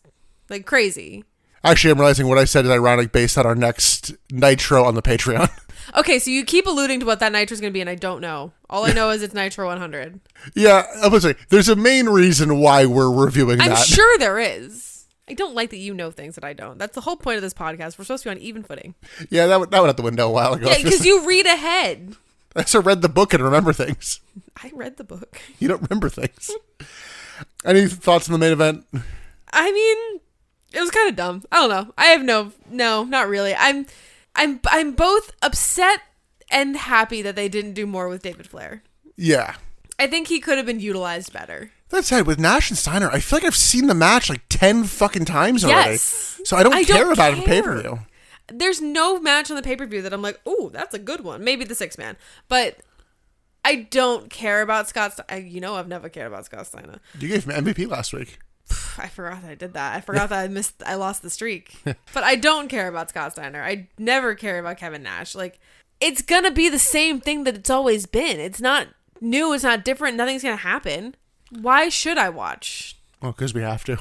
Speaker 2: Like crazy.
Speaker 1: Actually, I'm realizing what I said is ironic based on our next Nitro on the Patreon.
Speaker 2: Okay, so you keep alluding to what that Nitro is going to be, and I don't know. All I know is it's Nitro 100.
Speaker 1: Yeah, I was like, there's a main reason why we're reviewing that.
Speaker 2: I'm sure there is. I don't like that you know things that I don't. That's the whole point of this podcast. We're supposed to be on even footing.
Speaker 1: Yeah, that went out the window a while ago.
Speaker 2: Yeah, because you read ahead.
Speaker 1: I also read the book and remember things.
Speaker 2: I read the book.
Speaker 1: You don't remember things. Any thoughts on the main event?
Speaker 2: I mean, it was kind of dumb. I don't know. I have no, not really. I'm both upset and happy that they didn't do more with David Flair.
Speaker 1: Yeah.
Speaker 2: I think he could have been utilized better.
Speaker 1: That said, with Nash and Steiner, I feel like I've seen the match like 10 fucking times already.
Speaker 2: Yes.
Speaker 1: So I don't care about it on pay-per-view.
Speaker 2: There's no match on the pay-per-view that I'm like, oh, that's a good one. Maybe the 6-man. But I don't care about Scott Steiner. You know I've never cared about Scott Steiner.
Speaker 1: You gave him MVP last week.
Speaker 2: I forgot that I did that. I forgot that I lost the streak. But I don't care about Scott Steiner. I never care about Kevin Nash. Like, it's going to be the same thing that it's always been. It's not new. It's not different. Nothing's going to happen. Why should I watch?
Speaker 1: Well, because we have to.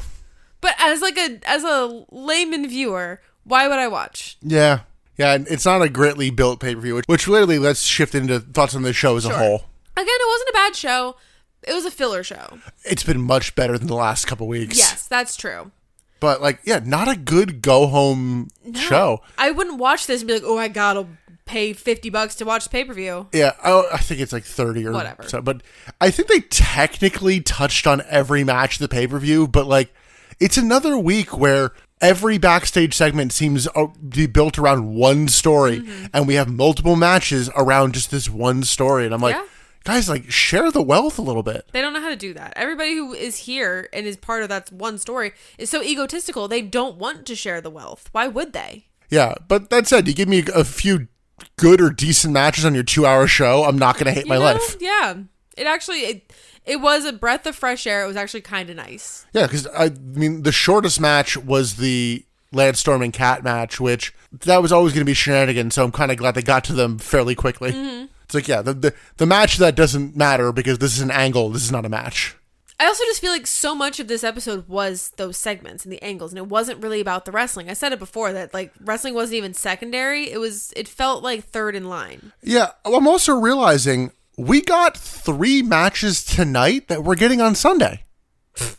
Speaker 2: But as a layman viewer, why would I watch?
Speaker 1: Yeah. Yeah, it's not a greatly built pay-per-view, which literally let's shift into thoughts on the show as a whole.
Speaker 2: Again, it wasn't a bad show. It was a filler show.
Speaker 1: It's been much better than the last couple weeks.
Speaker 2: Yes, that's true.
Speaker 1: But, like, yeah, not a good go-home show.
Speaker 2: I wouldn't watch this and be like, oh, I gotta pay $50 to watch the pay-per-view.
Speaker 1: Yeah, I think it's like 30 or
Speaker 2: whatever.
Speaker 1: So, but I think they technically touched on every match of the pay-per-view, but, like, it's another week where every backstage segment seems to be built around one story, and we have multiple matches around just this one story. And I'm like, guys, like, share the wealth a little bit.
Speaker 2: They don't know how to do that. Everybody who is here and is part of that one story is so egotistical. They don't want to share the wealth. Why would they?
Speaker 1: Yeah, but that said, you give me a few good or decent matches on your 2-hour show, I'm not going to hate my life.
Speaker 2: Yeah. It actually... It was a breath of fresh air. It was actually kind of nice. Yeah,
Speaker 1: because, I mean, the shortest match was the Lance Storm and Cat match, which that was always going to be shenanigans, so I'm kind of glad they got to them fairly quickly. Mm-hmm. It's like, yeah, the match that doesn't matter because this is an angle. This is not a match.
Speaker 2: I also just feel like so much of this episode was those segments and the angles, and it wasn't really about the wrestling. I said it before that, like, wrestling wasn't even secondary. It felt like third in line.
Speaker 1: Yeah, I'm also realizing... we got 3 matches tonight that we're getting on Sunday.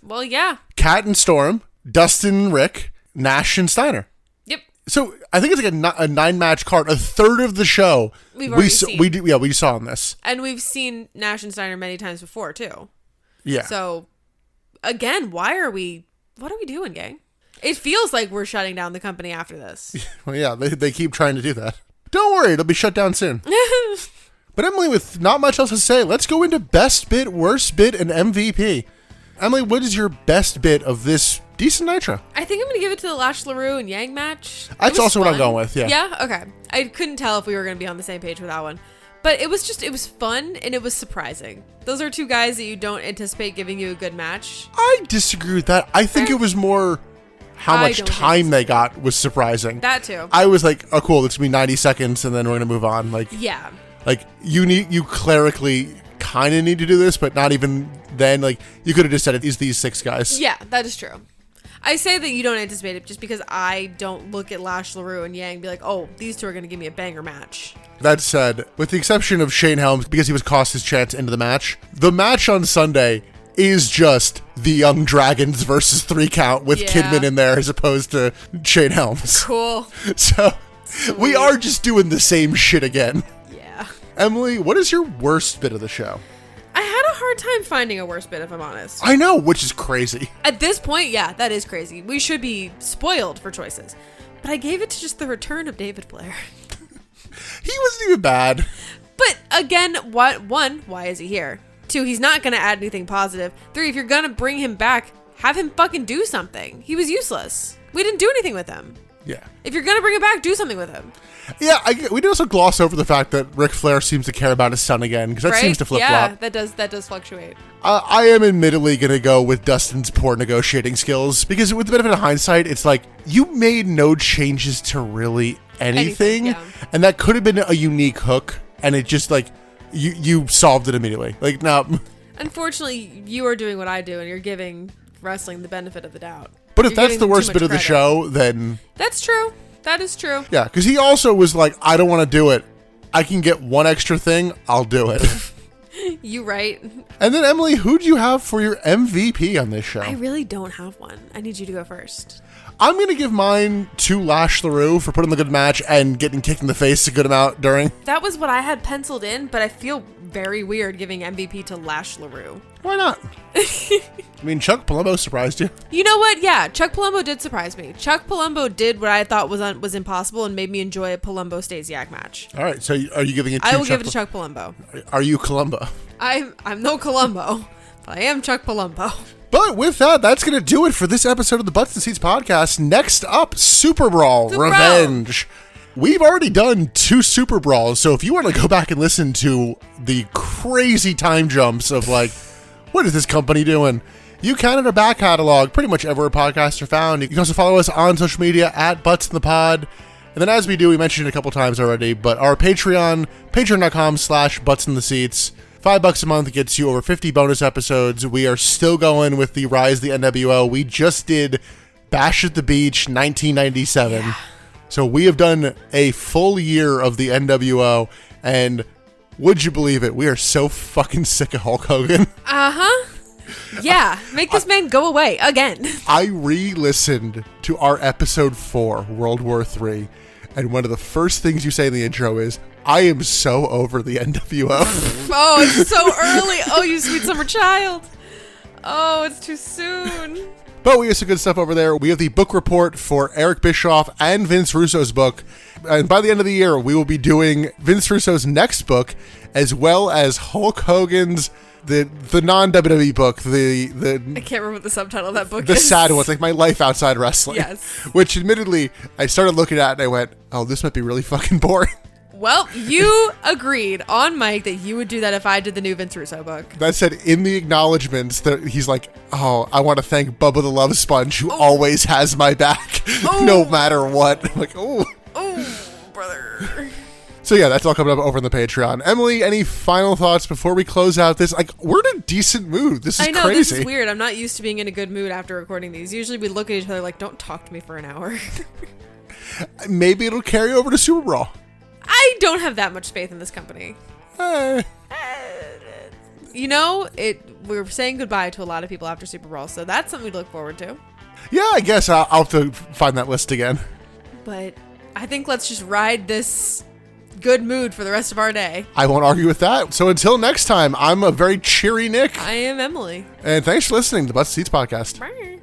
Speaker 2: Well, yeah.
Speaker 1: Cat and Storm, Dustin and Rick, Nash and Steiner.
Speaker 2: Yep.
Speaker 1: So I think it's like a 9-match card. A third of the show we saw on this.
Speaker 2: And we've seen Nash and Steiner many times before, too.
Speaker 1: Yeah.
Speaker 2: So, again, what are we doing, gang? It feels like we're shutting down the company after this.
Speaker 1: Well, yeah, they keep trying to do that. Don't worry, it'll be shut down soon. But Emily, with not much else to say, let's go into best bit, worst bit, and MVP. Emily, what is your best bit of this decent Nitro?
Speaker 2: I think I'm going to give it to the Lash LaRue and Yang match.
Speaker 1: That's also what I'm going with, yeah.
Speaker 2: Yeah? Okay. I couldn't tell if we were going to be on the same page with that one. But it was fun and it was surprising. Those are 2 guys that you don't anticipate giving you a good match.
Speaker 1: I disagree with that. I think it was more how much time they got was surprising.
Speaker 2: That too.
Speaker 1: I was like, oh cool, it's going to be 90 seconds and then we're going to move on. Like,
Speaker 2: yeah.
Speaker 1: Like, you clerically kind of need to do this, but not even then. Like, you could have just said it is these 6 guys.
Speaker 2: Yeah, that is true. I say that you don't anticipate it just because I don't look at Lash LaRue and Yang and be like, oh, these 2 are going to give me a banger match. That
Speaker 1: said, with the exception of Shane Helms, because he was cost his chance into the match on Sunday is just the Young Dragons versus 3 count with Kidman in there as opposed to Shane Helms.
Speaker 2: Cool.
Speaker 1: So, we are just doing the same shit again. Emily, what is your worst bit of the show?
Speaker 2: I had a hard time finding a worst bit, if I'm honest.
Speaker 1: I know, which is crazy.
Speaker 2: At this point, yeah, that is crazy. We should be spoiled for choices. But I gave it to just the return of David Flair.
Speaker 1: He wasn't even bad.
Speaker 2: But again, why is he here? 2, he's not going to add anything positive. 3, if you're going to bring him back, have him fucking do something. He was useless. We didn't do anything with him.
Speaker 1: Yeah.
Speaker 2: If you're going to bring him back, do something with him.
Speaker 1: Yeah, we did also gloss over the fact that Ric Flair seems to care about his son again, because that seems to flip-flop.
Speaker 2: Yeah, that does fluctuate.
Speaker 1: I am admittedly going to go with Dustin's poor negotiating skills, because with the benefit of hindsight, it's like, you made no changes to really anything and that could have been a unique hook, and it just, like, you solved it immediately. Like, now...
Speaker 2: Unfortunately, you are doing what I do, and you're giving wrestling the benefit of the doubt.
Speaker 1: But if that's the worst bit of the show, then...
Speaker 2: That's true. That is true.
Speaker 1: Yeah, because he also was like, I don't want to do it. I can get one extra thing, I'll do it.
Speaker 2: You right.
Speaker 1: And then, Emily, who do you have for your MVP on this show?
Speaker 2: I really don't have one. I need you to go first.
Speaker 1: I'm going to give mine to Lash LaRue for putting the good match and getting kicked in the face a good amount during.
Speaker 2: That was what I had penciled in, but I feel very weird giving MVP to Lash LaRue.
Speaker 1: Why not? I mean, Chuck Palumbo surprised you.
Speaker 2: You know what? Yeah, Chuck Palumbo did surprise me. Chuck Palumbo did what I thought was impossible and made me enjoy a Palumbo-Stasiak match.
Speaker 1: All right, so are you giving it to
Speaker 2: I will give it to Chuck Palumbo.
Speaker 1: Are you Columbo?
Speaker 2: I'm no Columbo, but I am Chuck Palumbo.
Speaker 1: But with that, that's going to do it for this episode of the Butts and Seats podcast. Next up, SuperBrawl Revenge. We've already done 2 Super Brawls, so if you want to go back and listen to the crazy time jumps of like, what is this company doing? You can in our back catalog, pretty much everywhere podcasts are found. You can also follow us on social media at Butts in the Pod. And then as we do, we mentioned it a couple times already, but our Patreon, patreon.com/Butts in the Seats. $5 a month gets you over 50 bonus episodes. We are still going with the Rise of the NWO. We just did Bash at the Beach 1997. Yeah. So we have done a full year of the NWO, and would you believe it? We are so fucking sick of Hulk Hogan.
Speaker 2: Uh-huh. Yeah, make this man go away again.
Speaker 1: I re-listened to our episode 4, World War III, and one of the first things you say in the intro is, I am so over the NWO.
Speaker 2: Oh, it's so early. Oh, you sweet summer child. Oh, it's too soon.
Speaker 1: But we have some good stuff over there. We have the book report for Eric Bischoff and Vince Russo's book. And by the end of the year, we will be doing Vince Russo's next book, as well as Hulk Hogan's the non-WWE book. I
Speaker 2: can't remember what the subtitle of that book
Speaker 1: the
Speaker 2: is. The
Speaker 1: sad one. It's like My Life Outside Wrestling.
Speaker 2: Yes.
Speaker 1: Which admittedly, I started looking at and I went, oh, this might be really fucking boring.
Speaker 2: Well, you agreed on mic that you would do that if I did the new Vince Russo book.
Speaker 1: That said, in the acknowledgments, that he's like, oh, I want to thank Bubba the Love Sponge, who always has my back, no matter what. I'm like, oh.
Speaker 2: Oh, brother.
Speaker 1: So yeah, that's all coming up over on the Patreon. Emily, any final thoughts before we close out this? Like, we're in a decent mood. This is crazy. I know,
Speaker 2: this is weird. I'm not used to being in a good mood after recording these. Usually we look at each other like, don't talk to me for an hour.
Speaker 1: Maybe it'll carry over to SuperBrawl.
Speaker 2: I don't have that much faith in this company. You know, we're saying goodbye to a lot of people after SuperBrawl, so that's something we look forward to.
Speaker 1: Yeah, I guess I'll have to find that list again.
Speaker 2: But I think let's just ride this good mood for the rest of our day.
Speaker 1: I won't argue with that. So until next time, I'm a very cheery Nick.
Speaker 2: I am Emily.
Speaker 1: And thanks for listening to the Butts and Seats podcast.
Speaker 2: Bye.